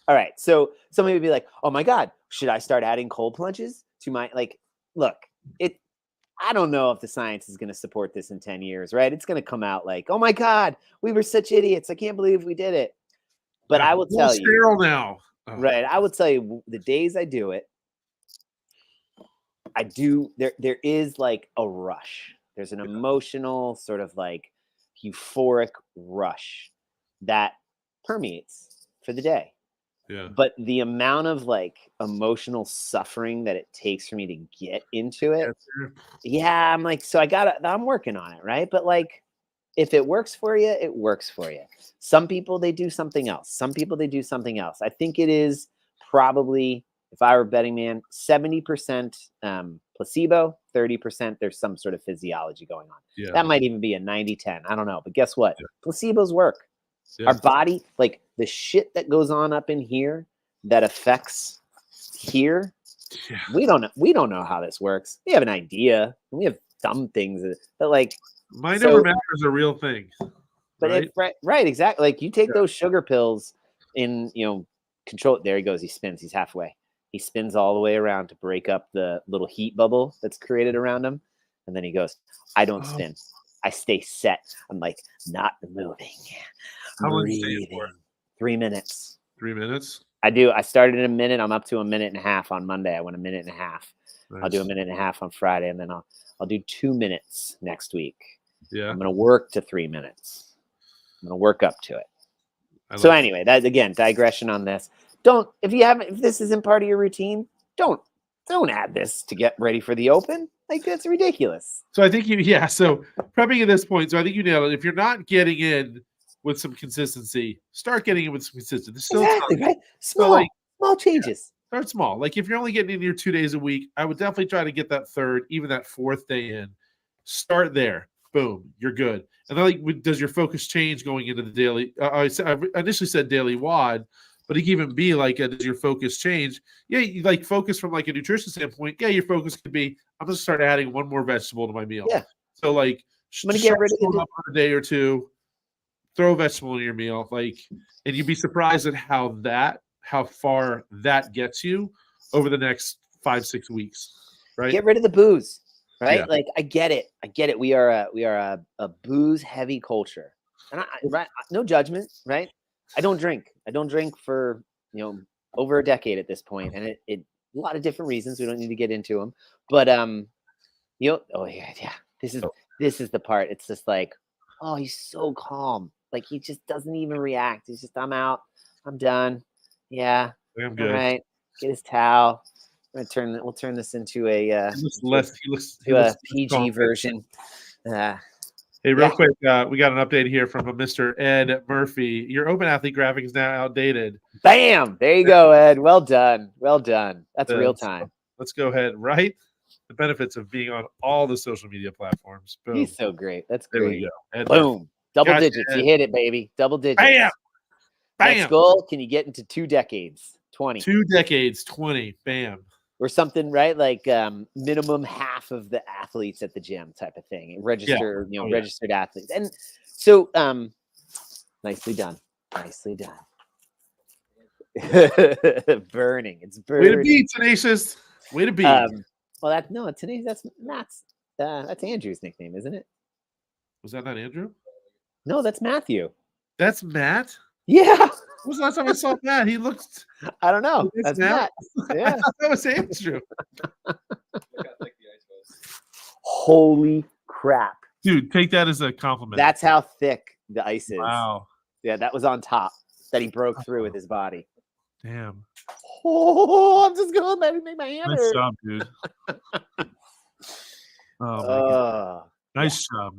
all right. So somebody would be like, "Oh my God, should I start adding cold plunges to my like?" Look, I don't know if the science is going to support this in 10 years, right? It's going to come out like, "Oh my God, we were such idiots. I can't believe we did it." But I will tell you, sterile now. Oh. Right? I will tell you, the days I do it, I do. There is like a rush. There's an emotional sort of like euphoric rush that permeates for the day. Yeah. But the amount of like emotional suffering that it takes for me to get into it, yeah, I'm like, I'm working on it, right? But like, if it works for you, it works for you. Some people, they do something else. Some people, they do something else. I think it is probably, if I were a betting man, 70% placebo, 30% there's some sort of physiology going on. Yeah. That might even be a 90-10. I don't know. But guess what? Yeah. Placebos work. Yeah. Our body, like the shit that goes on up in here that affects here, we don't know how this works. We have an idea. We have dumb things, but like mind over matter is a real thing. But right, exactly. Like you take those sugar pills in, control. There he goes. He spins. He's halfway. He spins all the way around to break up the little heat bubble that's created around him, and then he goes, "I don't spin. I stay set. I'm like not moving." How long do you stay for? 3 minutes. 3 minutes? I do. I started in a minute. I'm up to a minute and a half on Monday. I went a minute and a half. Nice. I'll do a minute and a half on Friday, and then I'll do 2 minutes next week. Yeah. I'm going to work to 3 minutes. I'm going to work up to it. So anyway, that again, digression on this. don't, if this isn't part of your routine, don't add this to get ready for the Open. Like, that's ridiculous. So I think so prepping at this point, so I think you nailed it. If you're not getting in with some consistency, start getting in with some consistency. Exactly, right? Small changes. Yeah, start small. Like if you're only getting in your 2 days a week, I would definitely try to get that third, even that fourth day in. Start there. Boom, you're good. And then, like, does your focus change going into the daily? I initially said daily WOD, but it can even be like, does your focus change? Yeah, you like focus from like a nutrition standpoint. Yeah, your focus could be, I'm going to start adding one more vegetable to my meal. Yeah. So like, I'm going to get rid of it up a day or two. Throw a vegetable in your meal, like, and you'd be surprised at how far that gets you over the next 5-6 weeks. Right. Get rid of the booze. Right. Yeah. Like, I get it. We are a booze heavy culture, and no judgment. Right. I don't drink for, over a decade at this point, and it a lot of different reasons. We don't need to get into them, but oh yeah. This is the part. It's just like, oh, he's so calm. Like, he just doesn't even react. He's just, I'm out. I'm done. Yeah. I'm good. All right. Get his towel. We'll turn this into a PG version. Hey, real quick, we got an update here from a Mr. Ed Murphy. Your Open Athlete graphic is now outdated. Bam! There you go, Ed. Well done. That's real time. Let's go ahead. Right, the benefits of being on all the social media platforms. Boom. He's so great. That's great. There we go. Ed Boom. Murphy. Double digits. You hit it, baby. Double digits. Bam! Bam! Next goal, can you get into 2 decades? 20. 2 decades, 20. Bam. Or something, right? Like minimum half of the athletes at the gym type of thing. Registered athletes. And so nicely done. Burning. It's burning. Way to be, Tenacious. Way to be. Tenacious, that's Andrew's nickname, isn't it? Was that not Andrew? No, that's Matthew. That's Matt? Yeah. When was the last time I saw Matt? He looked. I don't know. That's Matt. Yeah. I thought that was Andrew. Holy crap. Dude, take that as a compliment. That's how thick the ice is. Wow. Yeah, that was on top that he broke through with his body. Damn. Oh, I'm just going to let me make my hand hurt. Nice job, dude. Oh, my God.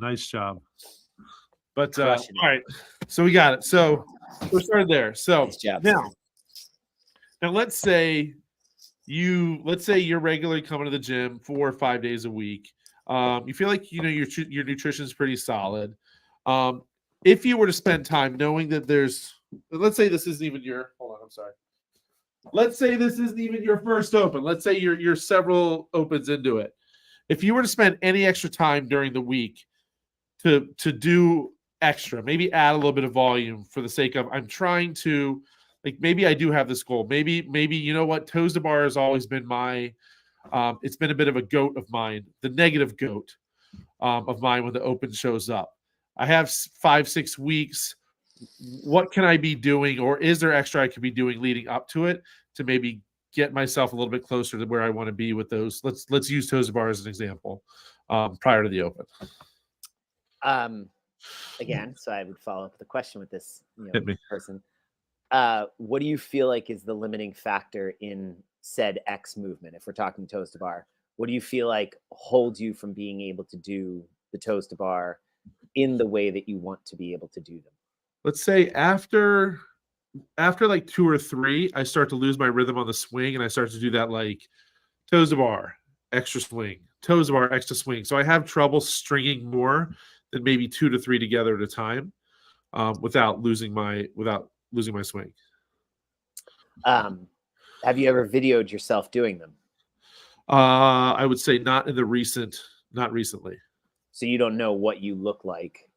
Nice job. But all right, so we got it. So we're started there. So now let's say you're regularly coming to the gym 4 or 5 days a week. You feel like your nutrition is pretty solid. If you were to spend time knowing that let's say this isn't even your let's say this isn't even your first Open. Let's say you're several Opens into it. If you were to spend any extra time during the week to do extra, maybe add a little bit of volume for the sake of, I'm trying to, like, maybe I do have this goal. Maybe you know what, toes to bar has always been my it's been a bit of a goat of mine, the negative goat of mine when the Open shows up. I have 5-6 weeks. What can I be doing, or is there extra I could be doing leading up to it to maybe get myself a little bit closer to where I want to be with those? Let's use toes to bar as an example prior to the Open. Again, so I would follow up the question with this person. What do you feel like is the limiting factor in said X movement? If we're talking toes to bar, what do you feel like holds you from being able to do the toes to bar in the way that you want to be able to do them? Let's say after like 2 or 3, I start to lose my rhythm on the swing, and I start to do that like toes to bar, extra swing, toes to bar, extra swing. So I have trouble stringing more than maybe 2 to 3 together at a time, without losing my swing. Have you ever videoed yourself doing them? I would say not recently. So you don't know what you look like,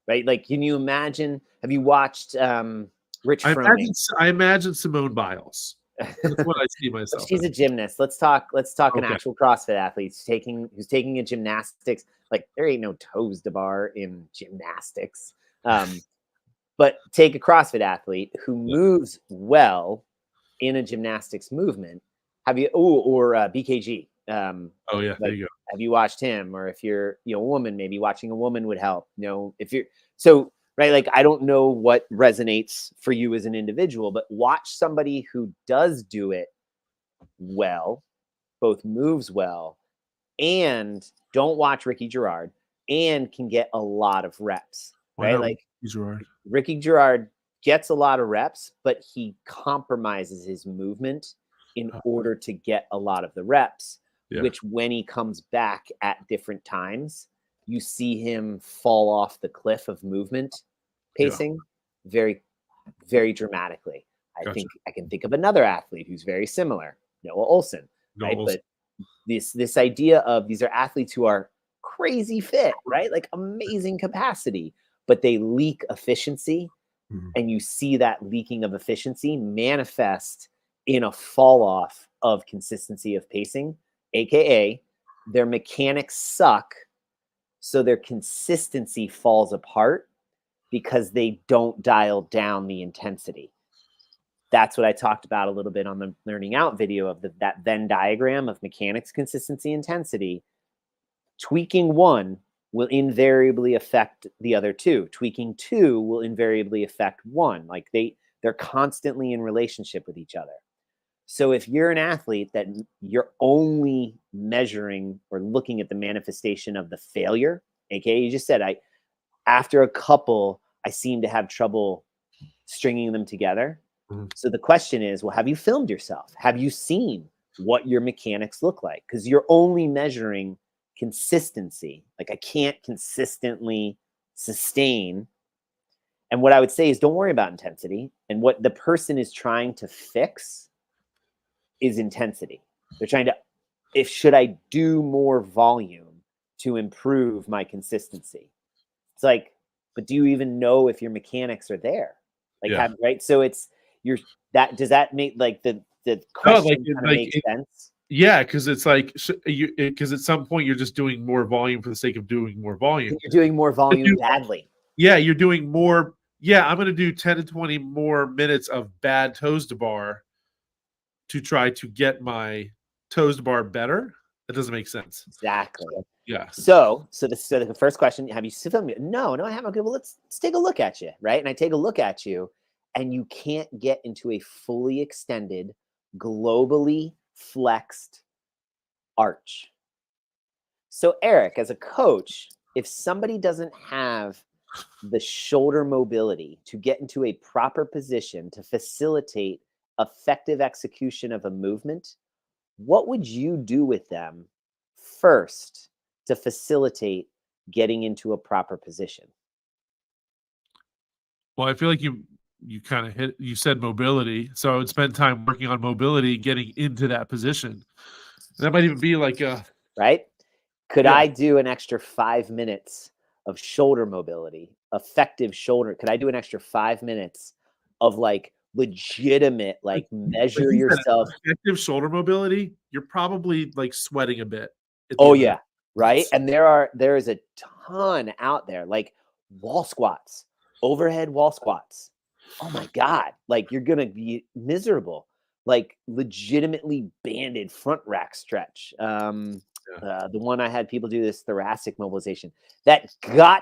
right? Like, can you imagine? Have you watched Rich Froning? I imagine Simone Biles. That's what I see myself. She's a gymnast. Let's talk an actual CrossFit athlete who's taking a gymnastics. Like, there ain't no toes to bar in gymnastics. But take a CrossFit athlete who moves well in a gymnastics movement. Have you or BKG? There you go. Have you watched him? Or if you're a woman, maybe watching a woman would help. If you're right? Like, I don't know what resonates for you as an individual, but watch somebody who does do it well, both moves well, and don't watch Ricky Gerard and can get a lot of reps, right? Like Ricky Gerard gets a lot of reps, but he compromises his movement in order to get a lot of the reps, which when he comes back at different times, you see him fall off the cliff of movement pacing very, very dramatically. I think I can think of another athlete who's very similar, Noah Olson, right? But this idea of these are athletes who are crazy fit, right? Like amazing capacity, but they leak efficiency. And you see that leaking of efficiency manifest in a fall off of consistency of pacing, aka their mechanics suck, so their consistency falls apart because they don't dial down the intensity. That's what I talked about a little bit on the Learning Out video of that Venn diagram of mechanics, consistency, intensity. Tweaking one will invariably affect the other two. Tweaking two will invariably affect one. Like they're constantly in relationship with each other. So if you're an athlete that you're only measuring or looking at the manifestation of the failure, aka you just said, after a couple, I seem to have trouble stringing them together. So the question is, well, have you filmed yourself? Have you seen what your mechanics look like? Because you're only measuring consistency. Like I can't consistently sustain. And what I would say is don't worry about intensity. And what the person is trying to fix is intensity. They're trying to, should I do more volume to improve my consistency? It's like, but do you even know if your mechanics are there? Like, right? So does that make like the question kind of make sense? Yeah, because it's like because at some point you're just doing more volume for the sake of doing more volume. You're doing more volume badly. Yeah, you're doing more. Yeah, I'm going to do 10 to 20 more minutes of bad toes to bar to try to get my toes to bar better. That doesn't make sense. Exactly. Yeah. So the first question: have you filmed it? No, I haven't. Okay, well, let's take a look at you, right? And I take a look at you, and you can't get into a fully extended, globally flexed arch. So Eric, as a coach, if somebody doesn't have the shoulder mobility to get into a proper position to facilitate effective execution of a movement, what would you do with them first to facilitate getting into a proper position? Well, I feel like you kind of you said mobility. So I would spend time working on mobility, getting into that position. That might even be like right? Could I do an extra 5 minutes of shoulder mobility, effective shoulder? Could I do an extra 5 minutes of like legitimate, like measure yourself? Effective shoulder mobility, you're probably like sweating a bit. Oh yeah, right. And there is a ton out there, like wall squats, overhead wall squats. Oh my God, like you're gonna be miserable. Like legitimately banded front rack stretch. The one I had people do, this thoracic mobilization, that god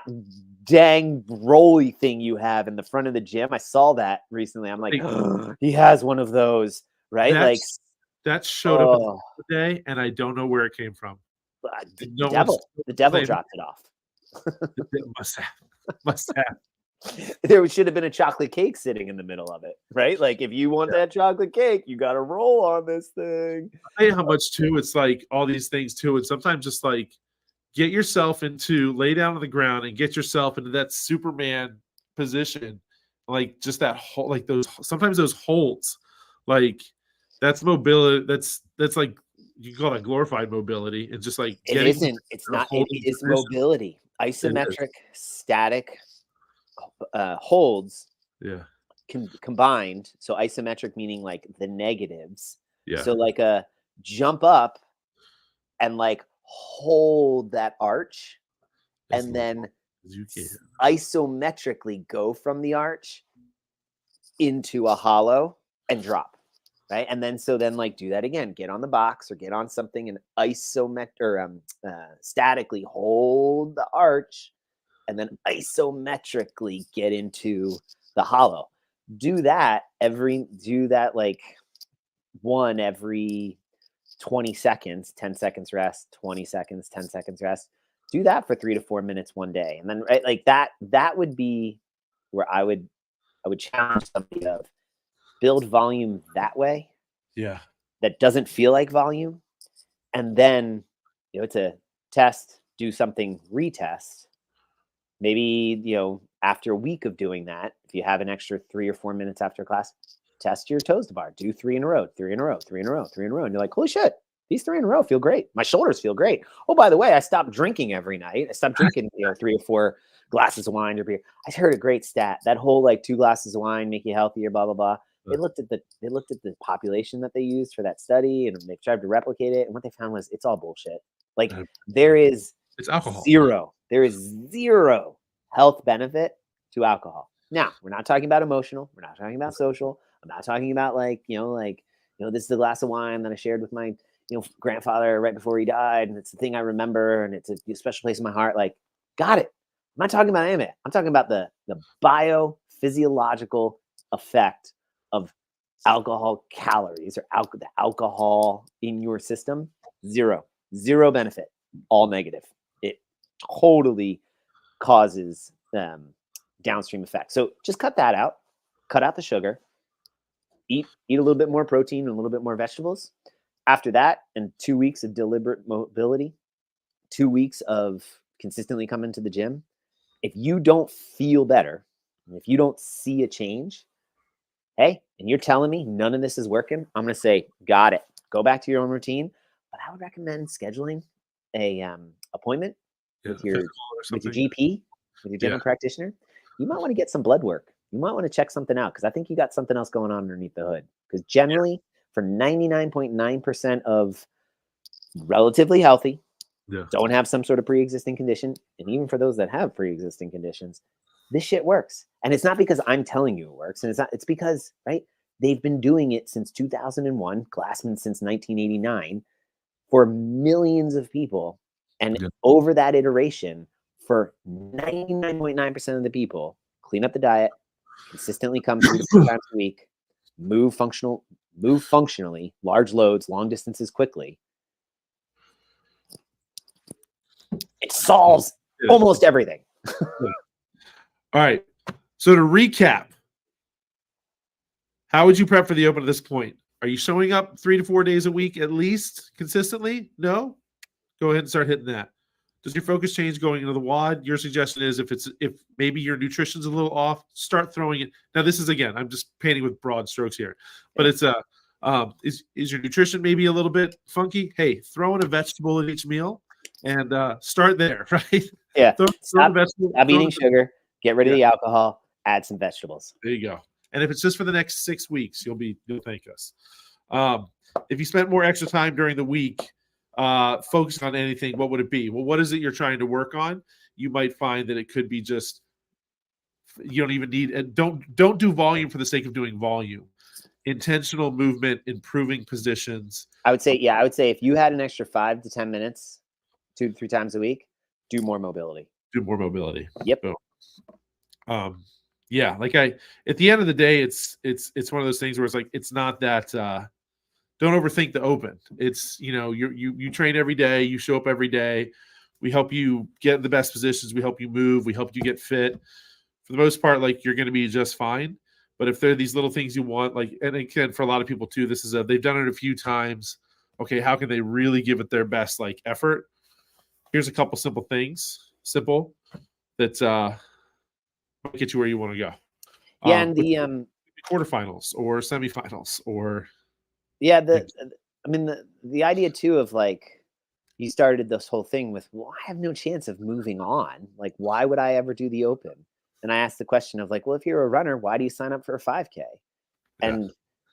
dang rolly thing you have in the front of the gym. I saw that recently. I'm like, oh, he has one of those, right? Like that showed up today, and I don't know where it came from. The devil dropped it off. Must have. There should have been a chocolate cake sitting in the middle of it, right? Like if you want that chocolate cake, you got to roll on this thing. I tell you how much too. It's like all these things too, and sometimes just like get yourself lay down on the ground and get yourself into that Superman position, like just that whole, like sometimes those holds, like that's mobility. That's like you can call that glorified mobility. It's just like it isn't. It's not. It is mobility, isometric, static. Holds combined. So isometric meaning like the negatives. So like a jump up and like hold that arch and then isometrically go from the arch into a hollow and drop, right? And then like do that again, get on the box or get on something and statically hold the arch and then isometrically get into the hollow. Do that like one every 20 seconds, 10 seconds rest, 20 seconds, 10 seconds rest. Do that for 3 to 4 minutes one day. And then right, like that would be where I would challenge somebody of build volume that way. Yeah. That doesn't feel like volume. And then, to test, do something, retest. Maybe, after a week of doing that, if you have an extra 3 or 4 minutes after class, test your toes to bar. Do 3 in a row, 3 in a row, 3 in a row, 3 in a row. And you're like, holy shit, these 3 in a row feel great. My shoulders feel great. Oh, by the way, I stopped drinking every night. I stopped drinking, 3 or 4 glasses of wine or beer. I heard a great stat. That whole like 2 glasses of wine make you healthier, blah, blah, blah. They looked at the population that they used for that study, and they tried to replicate it. And what they found was it's all bullshit. Like it's alcohol. There is zero health benefit to alcohol. Now, we're not talking about emotional. We're not talking about social. I'm not talking about this is the glass of wine that I shared with my, grandfather right before he died. And it's the thing I remember. And it's a special place in my heart. Like, got it. I'm not talking about any of it. I'm talking about the biophysiological effect of alcohol calories or the alcohol in your system. Zero benefit, all negative. It totally causes downstream effects. So just cut that out. Cut out the sugar. Eat a little bit more protein and a little bit more vegetables. After that, and 2 weeks of deliberate mobility, 2 weeks of consistently coming to the gym, if you don't feel better, if you don't see a change, hey, and you're telling me none of this is working, I'm going to say, got it. Go back to your own routine. But I would recommend scheduling a appointment with your GP, with your general practitioner. You might want to get some blood work. You might want to check something out because I think you got something else going on underneath the hood. Because generally, for 99.9% of relatively healthy, don't have some sort of pre-existing condition, and even for those that have pre-existing conditions, this shit works. And it's not because I'm telling you it works, and it's because, right, they've been doing it since 2001, Glassman since 1989, for millions of people. And over that iteration, for 99.9% of the people, clean up the diet, consistently come 3 to 4 times a week, move functionally, large loads, long distances quickly. It solves almost everything. All right. So to recap, how would you prep for the Open at this point? Are you showing up 3 to 4 days a week at least consistently? No? Go ahead and start hitting that. Does your focus change going into the WOD? Your suggestion is if maybe your nutrition's a little off, start throwing it. Now, this is, again, I'm just painting with broad strokes here, but it's is your nutrition maybe a little bit funky? Hey, throw in a vegetable at each meal and start there, right? Yeah. Stop eating sugar. Get rid of the alcohol. Add some vegetables. There you go. And if it's just for the next 6 weeks, you'll thank us. If you spent more extra time during the week focused on anything, what would it be? Well, what is it you're trying to work on? You might find that it could be just you don't even need don't do volume for the sake of doing volume. Intentional movement, improving positions. I would say if you had an extra 5 to 10 minutes 2 to 3 times a week, do more mobility. Yep. So, yeah, like at the end of the day, it's one of those things where it's like it's not that don't overthink the Open. It's you train every day, you show up every day. We help you get in the best positions, we help you move, we help you get fit. For the most part, like you're going to be just fine. But if there are these little things you want, like, and again, for a lot of people too, this is they've done it a few times. Okay, how can they really give it their best effort? Here's a couple simple things, that get you where you want to go. Yeah, and the quarterfinals or semifinals or the idea too of you started this whole thing with, well, I have no chance of moving on. Like, why would I ever do the Open? And I asked the question of well, if you're a runner, why do you sign up for a 5K? And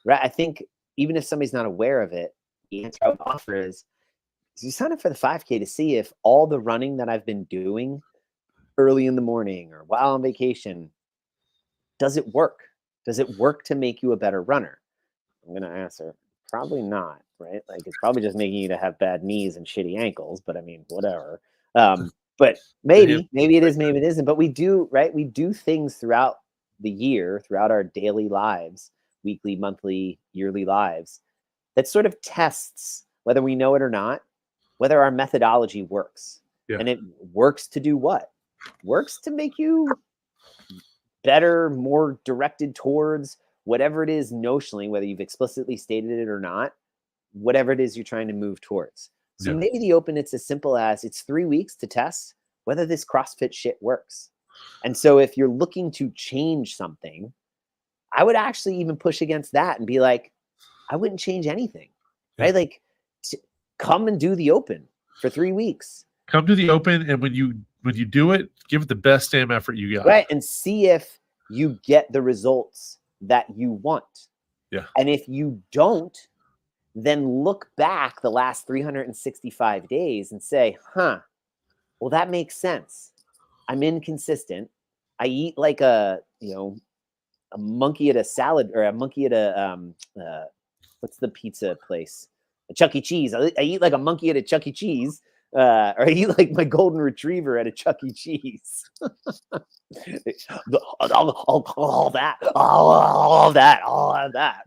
I think even if somebody's not aware of it, the answer I would offer is you sign up for the 5K to see if all the running that I've been doing early in the morning or while on vacation, does it work? Does it work to make you a better runner? I'm going to answer, probably not, right? Like it's probably just making you to have bad knees and shitty ankles, but I mean, whatever. But maybe it is, maybe it isn't. But we do, right? We do things throughout the year, throughout our daily lives, weekly, monthly, yearly lives, that sort of tests whether we know it or not, whether our methodology works. Yeah. And it works to do what? Works to make you better, more directed towards whatever it is notionally, whether you've explicitly stated it or not, whatever it is you're trying to move towards. So maybe the Open, it's as simple as it's 3 weeks to test whether this CrossFit shit works. And so if you're looking to change something, I would actually even push against that and be like, I wouldn't change anything, right? Like, come and do the Open for 3 weeks. Come to the Open, and when you do it, give it the best damn effort you got. Right, and see if you get the results that you want. Yeah. And if you don't, then look back the last 365 days and say, well, that makes sense. I'm inconsistent. I eat like a monkey at a salad, or a monkey at a, what's the pizza place? A Chuck E. Cheese. I eat like a monkey at a Chuck E. Cheese, or I eat like my golden retriever at a Chuck E. Cheese. all that,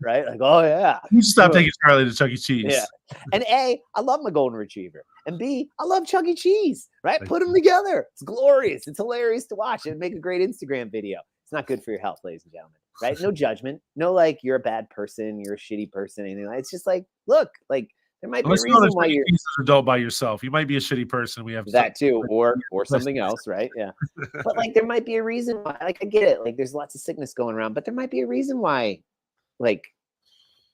right? Like, oh yeah. You stop taking Charlie to Chuck E. Cheese. Yeah. And A, I love my golden retriever. And B, I love Chuck E. Cheese, right? Put them together. It's glorious. It's hilarious to watch. It'd make a great Instagram video. It's not good for your health, ladies and gentlemen, right? No judgment. No, like, you're a bad person, you're a shitty person, anything like that. It's just like, look, like, there might be a reason why you're an adult by yourself. You might be a shitty person. We have that too, or something else, right? Yeah. But like, there might be a reason why, like, I get it. Like, there's lots of sickness going around, but there might be a reason why, like,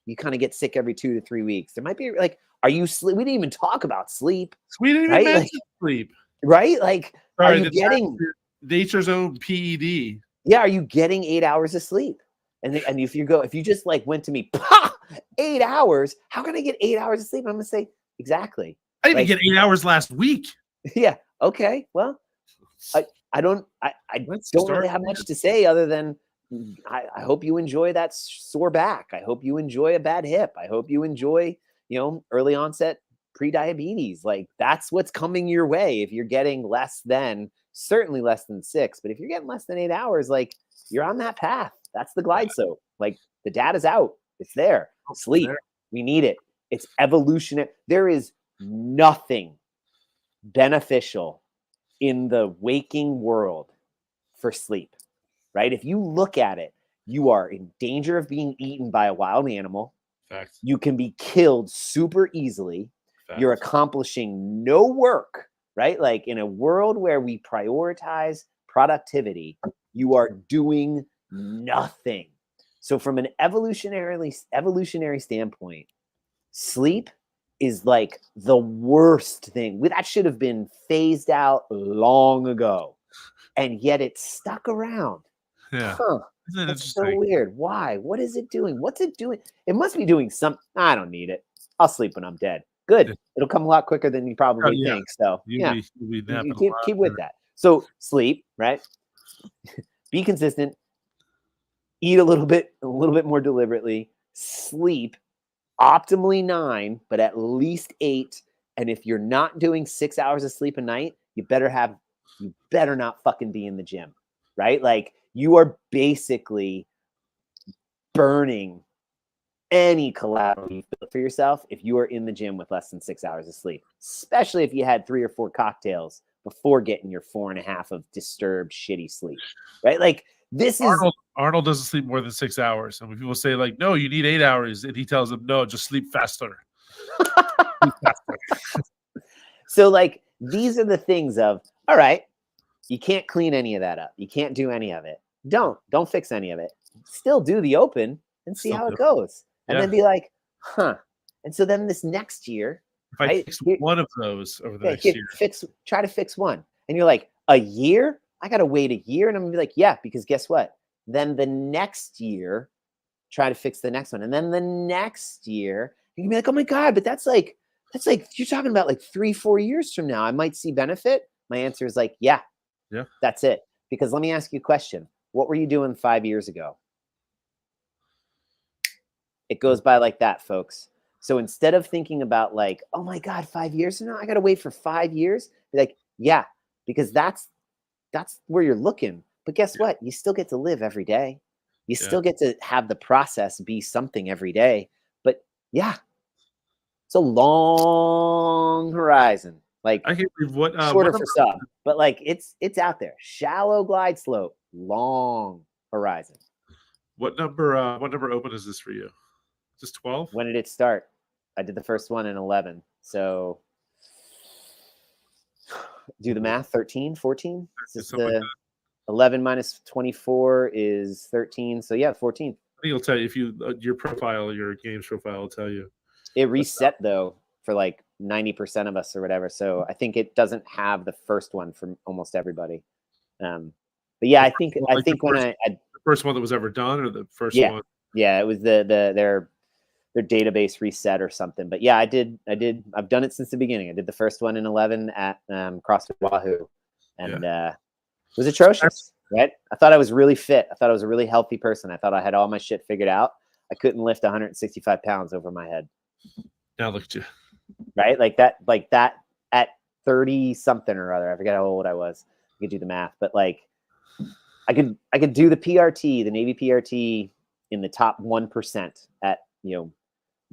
you kind of get sick every 2 to 3 weeks. There might be like, are you sleep? We didn't even talk about sleep. We didn't even mention sleep. Right? Like, are you getting nature's own PED? Yeah, are you getting 8 hours of sleep? And if you just like went to me, 8 hours, how can I get 8 hours of sleep? I'm gonna say, exactly. I didn't even get 8 hours last week. Yeah. Okay. Well, I don't really have much to say other than I hope you enjoy that sore back. I hope you enjoy a bad hip. I hope you enjoy, early onset pre-diabetes. Like, that's what's coming your way if you're getting certainly less than 6. But if you're getting less than 8 hours, like, you're on that path. That's the glide slope. Like, the data's out. It's there. Sleep. We need it. It's evolutionary. There is nothing beneficial in the waking world for sleep, right? If you look at it, you are in danger of being eaten by a wild animal. Facts. You can be killed super easily. Facts. You're accomplishing no work, right? Like, in a world where we prioritize productivity, you are doing nothing. So from an evolutionary standpoint, sleep is like the worst thing. That should have been phased out long ago. And yet it's stuck around. Yeah. That's so weird. Why? What is it doing? What's it doing? It must be doing something. I don't need it. I'll sleep when I'm dead. Good. It'll come a lot quicker than you probably think. So you keep with that. So sleep, right? Be consistent. Eat a little bit more deliberately. Sleep optimally 9, but at least 8. And if you're not doing 6 hours of sleep a night, you better not fucking be in the gym, right? Like, you are basically burning any collateral you built for yourself if you are in the gym with less than 6 hours of sleep, especially if you had 3 or 4 cocktails before getting your 4.5 of disturbed, shitty sleep, right? Like, Arnold doesn't sleep more than 6 hours. And when people say, like, no, you need 8 hours, and he tells them, no, just sleep faster. Sleep faster. So, like, these are the things of, all right, you can't clean any of that up. You can't do any of it. Don't fix any of it. Still do the Open and see how it goes. And then be like, And so then this next year, if I fix one of those over the next year, try to fix one. And you're like, a year? I got to wait a year. And I'm going to be like, yeah, because guess what? Then the next year, try to fix the next one. And then the next year, you can be like, oh my God, but that's like, you're talking about like 3-4 years from now, I might see benefit. My answer is like, yeah, that's it. Because let me ask you a question. What were you doing 5 years ago? It goes by like that, folks. So instead of thinking about like, oh my God, 5 years from now, I got to wait for 5 years. Be like, yeah, because that's where you're looking. But guess what? You still get to live every day. You still get to have the process be something every day. But yeah, it's a long horizon. Like I can't believe what shorter for some, but like it's out there. Shallow glide slope, long horizon. What number open is this for you? Just 12? When did it start? I did the first one in 11. So do the math, 13, 14? This is the 11 minus 24 is 13. So yeah, 14. I think it'll tell you if you your profile, your games profile will tell you. It reset though for like 90% of us or whatever. So I think it doesn't have the first one for almost everybody. But yeah, I think when the first one that was ever done, or the first one. Yeah, it was their database reset or something. But yeah, I've done it since the beginning. I did the first one in 11 at CrossFit Wahoo, and it was atrocious. Right? I thought I was really fit. I thought I was a really healthy person. I thought I had all my shit figured out. I couldn't lift 165 pounds over my head. Now look at you. Right? Like that at 30 something or other. I forget how old I was. I could do the math, but like I could do the PRT, the Navy PRT in the top 1% at,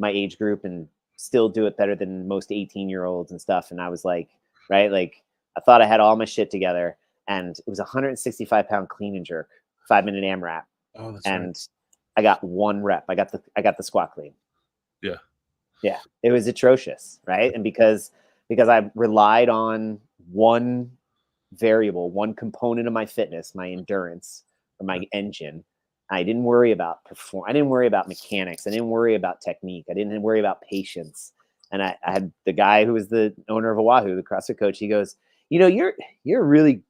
my age group and still do it better than most 18-year-olds and stuff. And I was like, right? Like I thought I had all my shit together, and it was 165-pound clean and jerk, 5-minute AMRAP. Oh, that's and right. I got one rep. I got the squat clean. Yeah. Yeah. It was atrocious. Right. And because I relied on one variable, one component of my fitness, my endurance or my engine, I didn't worry about I didn't worry about mechanics. I didn't worry about technique. I didn't worry about patience. And I had the guy who was the owner of Oahu, the CrossFit coach. He goes, you're a really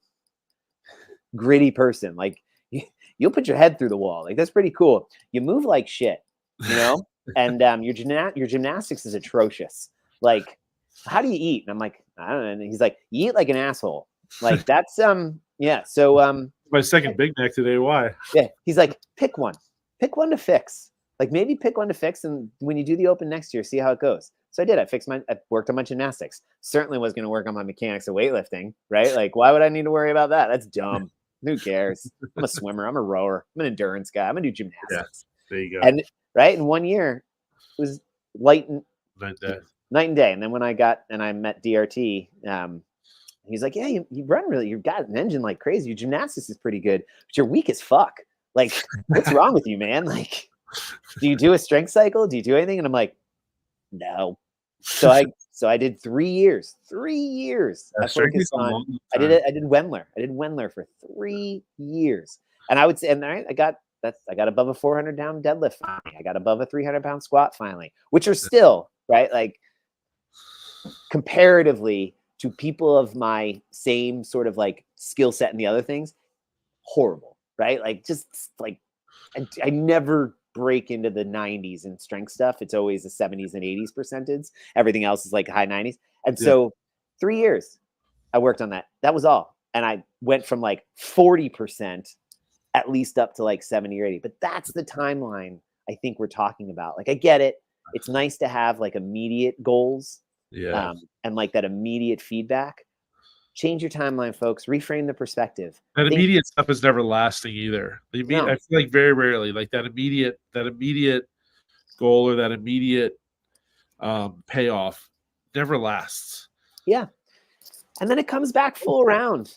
gritty person. Like you'll put your head through the wall. Like that's pretty cool. You move like shit, and your gymnastics is atrocious. Like, how do you eat? And I'm like, I don't know. And he's like, you eat like an asshole. Like that's yeah. So my second Big Mac today. Why? Yeah. He's like, pick one to fix. Like maybe pick one to fix, and when you do the open next year, see how it goes. So I did. I worked on my gymnastics. Certainly was going to work on my mechanics of weightlifting, right? Like, why would I need to worry about that? That's dumb. Who cares? I'm a swimmer. I'm a rower. I'm an endurance guy. I'm gonna do gymnastics. Yeah, there you go. And right in 1 year, it was night and day. And then when I met DRT, he's like, yeah, you run really, you've got an engine like crazy. Your gymnastics is pretty good, but you're weak as fuck. Like, what's wrong with you, man? Like, do you do a strength cycle? Do you do anything? And I'm like, no. So I did 3 years. 3 years. I focused on. I did Wendler. I did Wendler for 3 years, and I would say, and I got above a 400 pound deadlift finally. I got above a 300 pound squat finally, which are still right, like comparatively to people of my same sort of like skill set and the other things, horrible, right? Like just like I never break into the 90s in strength stuff. It's always the 70s and 80s percentage. Everything else is like high 90s. And so 3 years I worked on that. That was all. And I went from like 40% at least up to like 70 or 80. But that's the timeline I think we're talking about. Like I get it. It's nice to have like immediate goals. Yeah. And like that immediate feedback. Change your timeline, folks. Reframe the perspective. That immediate stuff is never lasting either. I feel like very rarely, like that immediate goal or that immediate payoff never lasts. Yeah, and then it comes back full round.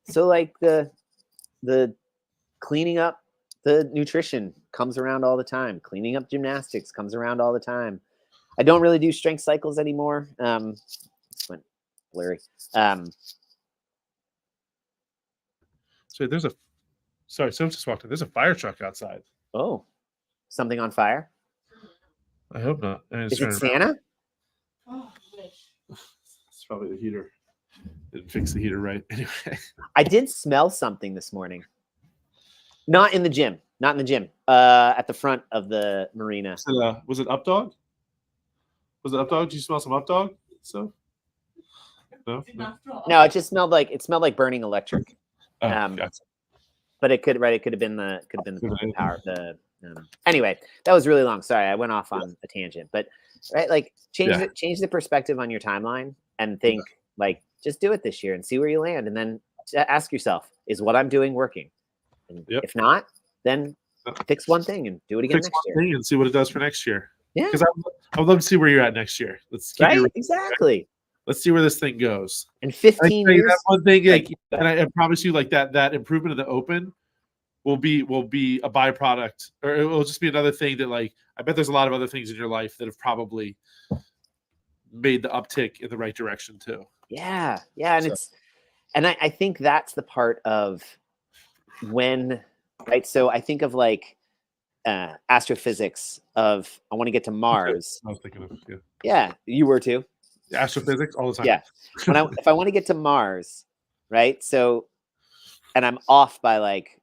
So like the cleaning up the nutrition comes around all the time. Cleaning up gymnastics comes around all the time. I don't really do strength cycles anymore. This went blurry. So someone just walked in. There's a fire truck outside. Oh, something on fire? I hope not. Is it Santa? Oh, it's probably the heater. Didn't fix the heater right. Anyway. I did smell something this morning. Not in the gym. At the front of the marina. Was it Updog? Did you smell some Updog? So no, it just smelled like burning electric. Gotcha. But it could have been the power. Anyway, that was really long. Sorry, I went off on a tangent. But right, like change the perspective on your timeline and think like just do it this year and see where you land. And then ask yourself, is what I'm doing working? And if not, then fix one thing and do it again next year. And see what it does for next year. Yeah. Because I would love to see where you're at next year. Let's keep exactly. Let's see where this thing goes. In 15 years. That one thing, and I promise you, like that improvement of the Open will be a byproduct, or it will just be another thing that, like, I bet there's a lot of other things in your life that have probably made the uptick in the right direction too. Yeah. And I think that's the part of when, right? So I think of like astrophysics of, I want to get to Mars. I was thinking of Yeah, you were too. Astrophysics all the time. Yeah. If I want to get to Mars, right? So, and I'm off by like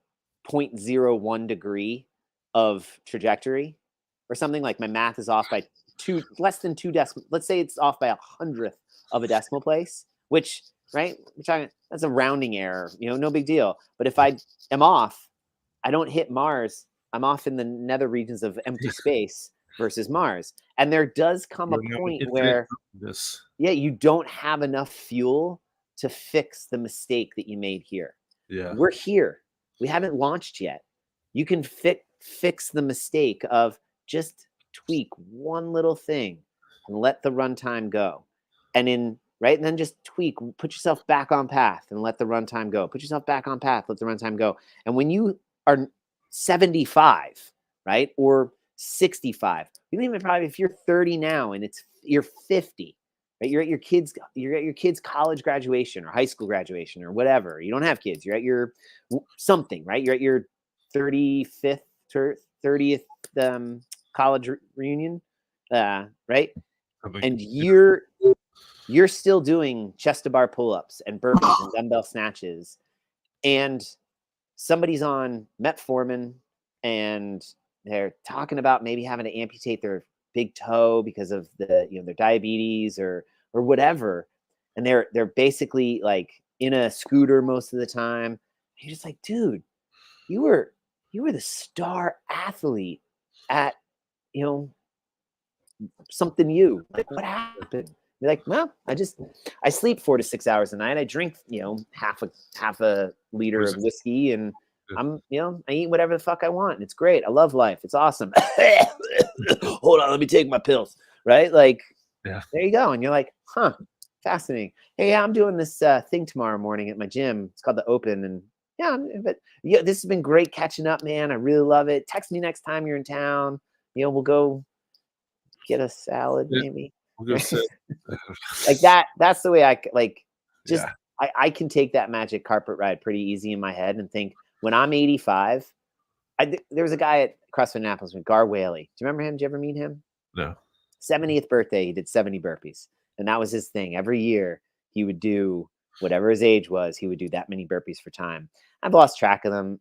0.01 degree of trajectory or something, like my math is off by less than 2 decimal. Let's say it's off by 100th of a decimal place, which, right? That's a rounding error, no big deal. But if I am off, I don't hit Mars. I'm off in the nether regions of empty space versus Mars. And there does come a point where, you don't have enough fuel to fix the mistake that you made here. Yeah. We're here. We haven't launched yet. You can fix the mistake of just tweak one little thing and let the runtime go. And then just tweak, put yourself back on path and let the runtime go. Put yourself back on path, let the runtime go. And when you are 75, right, or 65, even probably if you're 30 now and you're 50, right, you're at your kids' college graduation or high school graduation or whatever. You don't have kids. You're at your something, right? You're at your 35th or 30th college reunion, right? And you're still doing chest to bar pull-ups and burpees and dumbbell snatches, and somebody's on metformin and they're talking about maybe having to amputate their big toe because of their diabetes or whatever, and they're basically like in a scooter most of the time. You're just like, dude, you were the star athlete at something. Like, what happened? You're like, well, I sleep 4 to 6 hours a night. I drink half a liter of whiskey, and I'm I eat whatever the fuck I want. And it's great. I love life. It's awesome. Hold on, let me take my pills. Right? Like, there you go. And you're like, huh, fascinating. Hey, I'm doing this thing tomorrow morning at my gym. It's called the Open, and this has been great catching up, man. I really love it. Text me next time you're in town. We'll go get a salad, maybe. We'll go sit. Like that. That's the way I like. Just I can take that magic carpet ride pretty easy in my head and think, when I'm 85, there was a guy at CrossFit Annapolis with Gar Whaley. Do you remember him? Did you ever meet him? No. 70th birthday, he did 70 burpees. And that was his thing. Every year he would do whatever his age was, he would do that many burpees for time. I've lost track of him.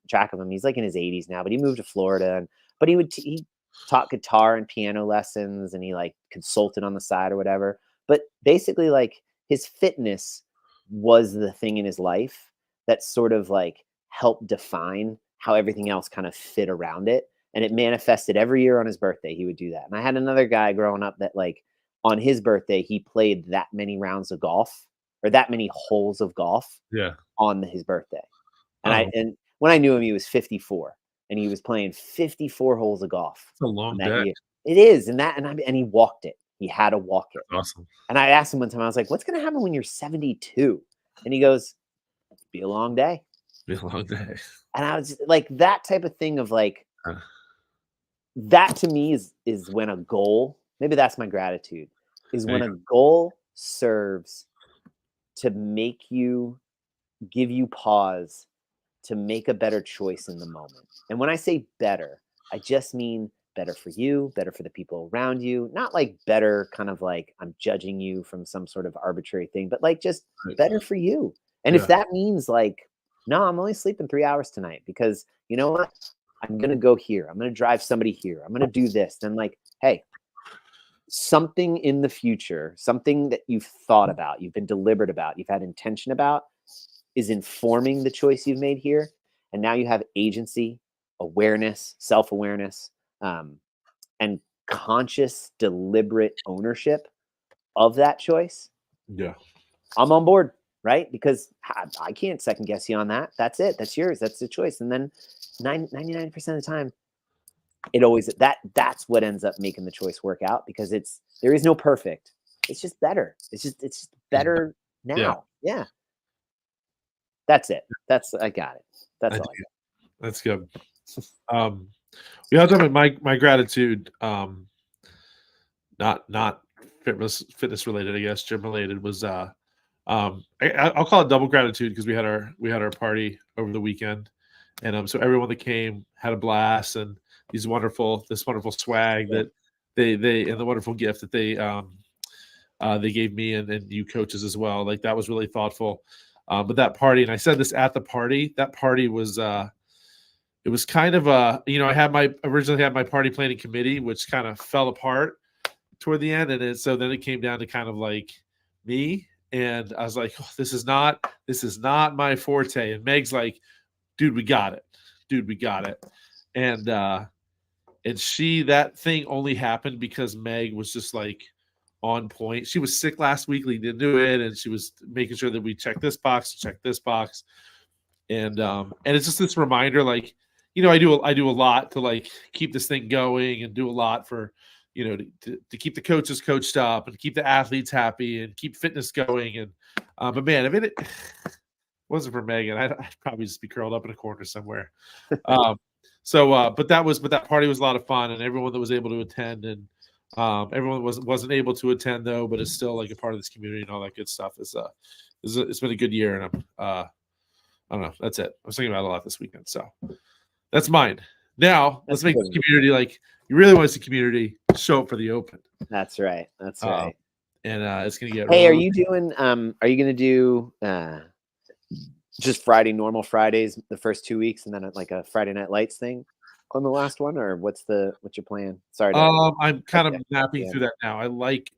He's like in his 80s now, but he moved to Florida. But he taught guitar and piano lessons, and he like consulted on the side or whatever. But basically, like, his fitness was the thing in his life that sort of like helped define how everything else kind of fit around it. And it manifested every year on his birthday. He would do that. And I had another guy growing up that, like, on his birthday, he played that many rounds of golf, or that many holes of golf on his birthday. And and when I knew him, he was 54, and he was playing 54 holes of golf. It's a long day. It is. And he walked it. He had to walk it. Awesome. And I asked him one time, I was like, what's going to happen when you're 72? And he goes, be a long day. Be a long day. And I was like, that type of thing of like, that to me is when a goal, maybe that's my gratitude, is when a goal serves to make you, give you pause to make a better choice in the moment. And when I say better, I just mean better for you, better for the people around you, not like better kind of like I'm judging you from some sort of arbitrary thing, but like just better for you. And if that means like, no, I'm only sleeping 3 hours tonight because you know what? I'm going to go here. I'm going to drive somebody here. I'm going to do this. Then like, hey, something in the future, something that you've thought about, you've been deliberate about, you've had intention about, is informing the choice you've made here. And now you have agency, awareness, self-awareness, and conscious, deliberate ownership of that choice. Yeah. I'm on board. right? Because I can't second guess you on that. That's it. That's yours. That's the choice. And then 99% of the time, it always that's what ends up making the choice work out, because there is no perfect. It's just better. It's just better now. Yeah. That's it. I got it. That's all I got. That's good. We all talk about my gratitude. Not fitness related, I guess, gym related, was I'll call it double gratitude, because we had our party over the weekend, and so everyone that came had a blast, and this wonderful swag that they and the wonderful gift that they gave me and you coaches as well. Like, that was really thoughtful. But that party, and I said this at the party, that party was it was kind of I originally had my party planning committee, which kind of fell apart toward the end, and so then it came down to kind of like me, and I was like, oh, this is not my forte. And Meg's like, dude, we got it. And that thing only happened because Meg was just like on point. She was sick last week, leading into it, and she was making sure that we check this box, and it's just this reminder, like, I do a lot to like keep this thing going, and do a lot for, to keep the coaches coached up, and keep the athletes happy, and keep fitness going. And but man, if it wasn't for Megan, I'd probably just be curled up in a corner somewhere. But that party was a lot of fun, and everyone that was able to attend, and everyone wasn't able to attend though, but is still like a part of this community and all that good stuff. It's been a good year, and I don't know. That's it. I was thinking about it a lot this weekend, so that's mine. Now let's make the community, like, you really want to see community, show up for the Open. That's right. And it's gonna get. Hey, are you gonna do just normal Fridays the first 2 weeks, and then like a Friday Night Lights thing on the last one, or what's your plan? Sorry. I'm kind of mapping through that now. I like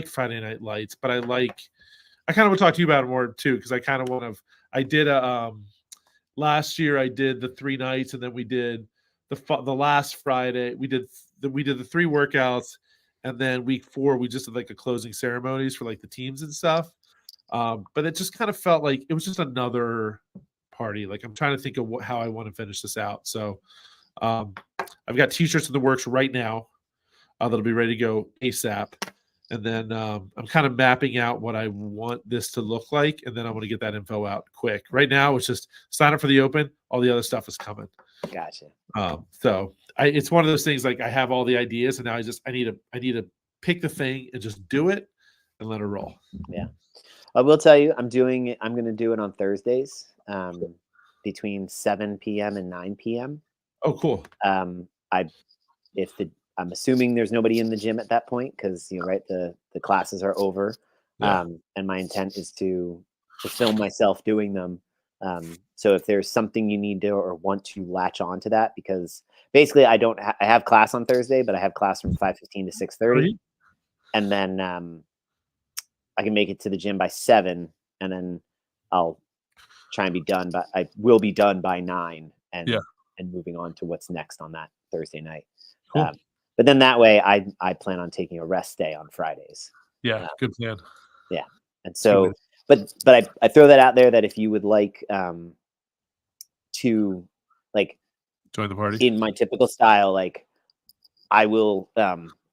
Friday Night Lights, but I kind of want to talk to you about it more too, because I kind of want to. I did last year I did the 3 nights, and then we did the last Friday we did the 3 workouts, and then week 4 we just did like a closing ceremonies for like the teams and stuff. But it just kind of felt like it was just another party. Like, I'm trying to think of how I want to finish this out. So I've got t-shirts in the works right now that'll be ready to go ASAP. And then I'm kind of mapping out what I want this to look like, and then I want to get that info out quick. Right now, it's just sign up for the Open. All the other stuff is coming. Gotcha. So it's one of those things, like, I have all the ideas, and now I need to pick the thing and just do it and let it roll. Yeah, I will tell you, I'm going to do it on Thursdays, between 7 p.m. and 9 p.m. Oh, cool. I'm assuming there's nobody in the gym at that point, because the classes are over. Yeah. And my intent is to film myself doing them. So if there's something you need to or want to latch on to that, because basically I have class on Thursday, but I have class from 5:15 to 6:30, and then I can make it to the gym by 7, and then I'll try and be done. But I will be done by 9, and moving on to what's next on that Thursday night. Cool. But then that way, I plan on taking a rest day on Fridays. Yeah, good plan. Yeah, and so, but I throw that out there, that if you would like to like join the party in my typical style, like, I will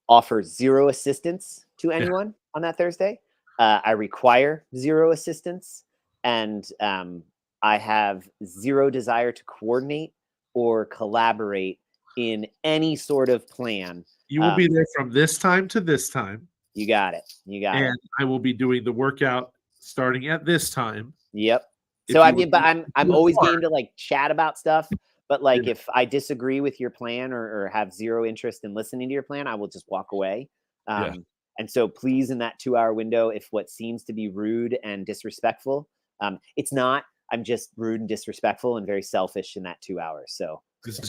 offer 0 assistance to anyone on that Thursday. I require 0 assistance, and I have 0 desire to coordinate or collaborate in any sort of plan. You will be there from this time to this time. You got it. And I will be doing the workout starting at this time. Yep. So I'm always game to like chat about stuff, but like if I disagree with your plan or have 0 interest in listening to your plan, I will just walk away. And so please, in that 2-hour window, if what seems to be rude and disrespectful, it's not. I'm just rude and disrespectful and very selfish in that 2 hours. So this is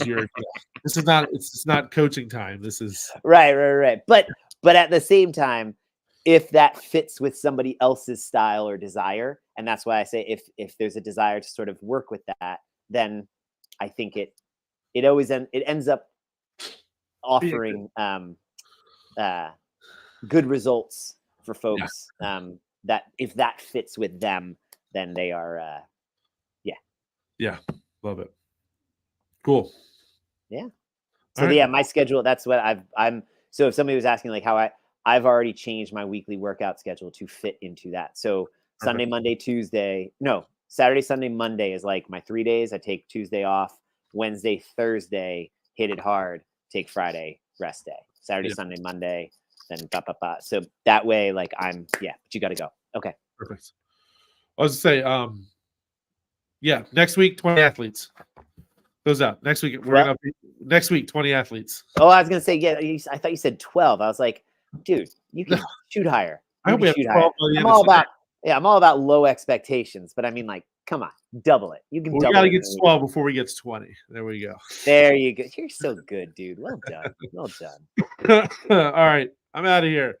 it's not coaching time. This is right. But at the same time, if that fits with somebody else's style or desire, and that's why I say if there's a desire to sort of work with that, then I think it ends up offering good results for folks. that if that fits with them, then they are yeah, love it. Cool. Yeah. So yeah, my schedule, that's what I'm so if somebody was asking like how I've already changed my weekly workout schedule to fit into that. So Sunday, Monday, Tuesday, no, Saturday, Sunday, Monday is like my 3 days. I take Tuesday off, Wednesday, Thursday, hit it hard, take Friday, rest day. Saturday, Sunday, Monday, then So that way, like but you got to go. Okay. Perfect. I was to say, next week, 20 athletes. Goes out. Next week, next week, 20 athletes. Oh, I was going to say, I thought you said 12. I was like, dude, you can shoot higher. I hope we have 12 I'm all about low expectations, but I mean, like, come on, double it. You can double it. We got to get 12 before we get to 20. There we go. There you go. You're so good, dude. Well done. Well done. All right. I'm out of here.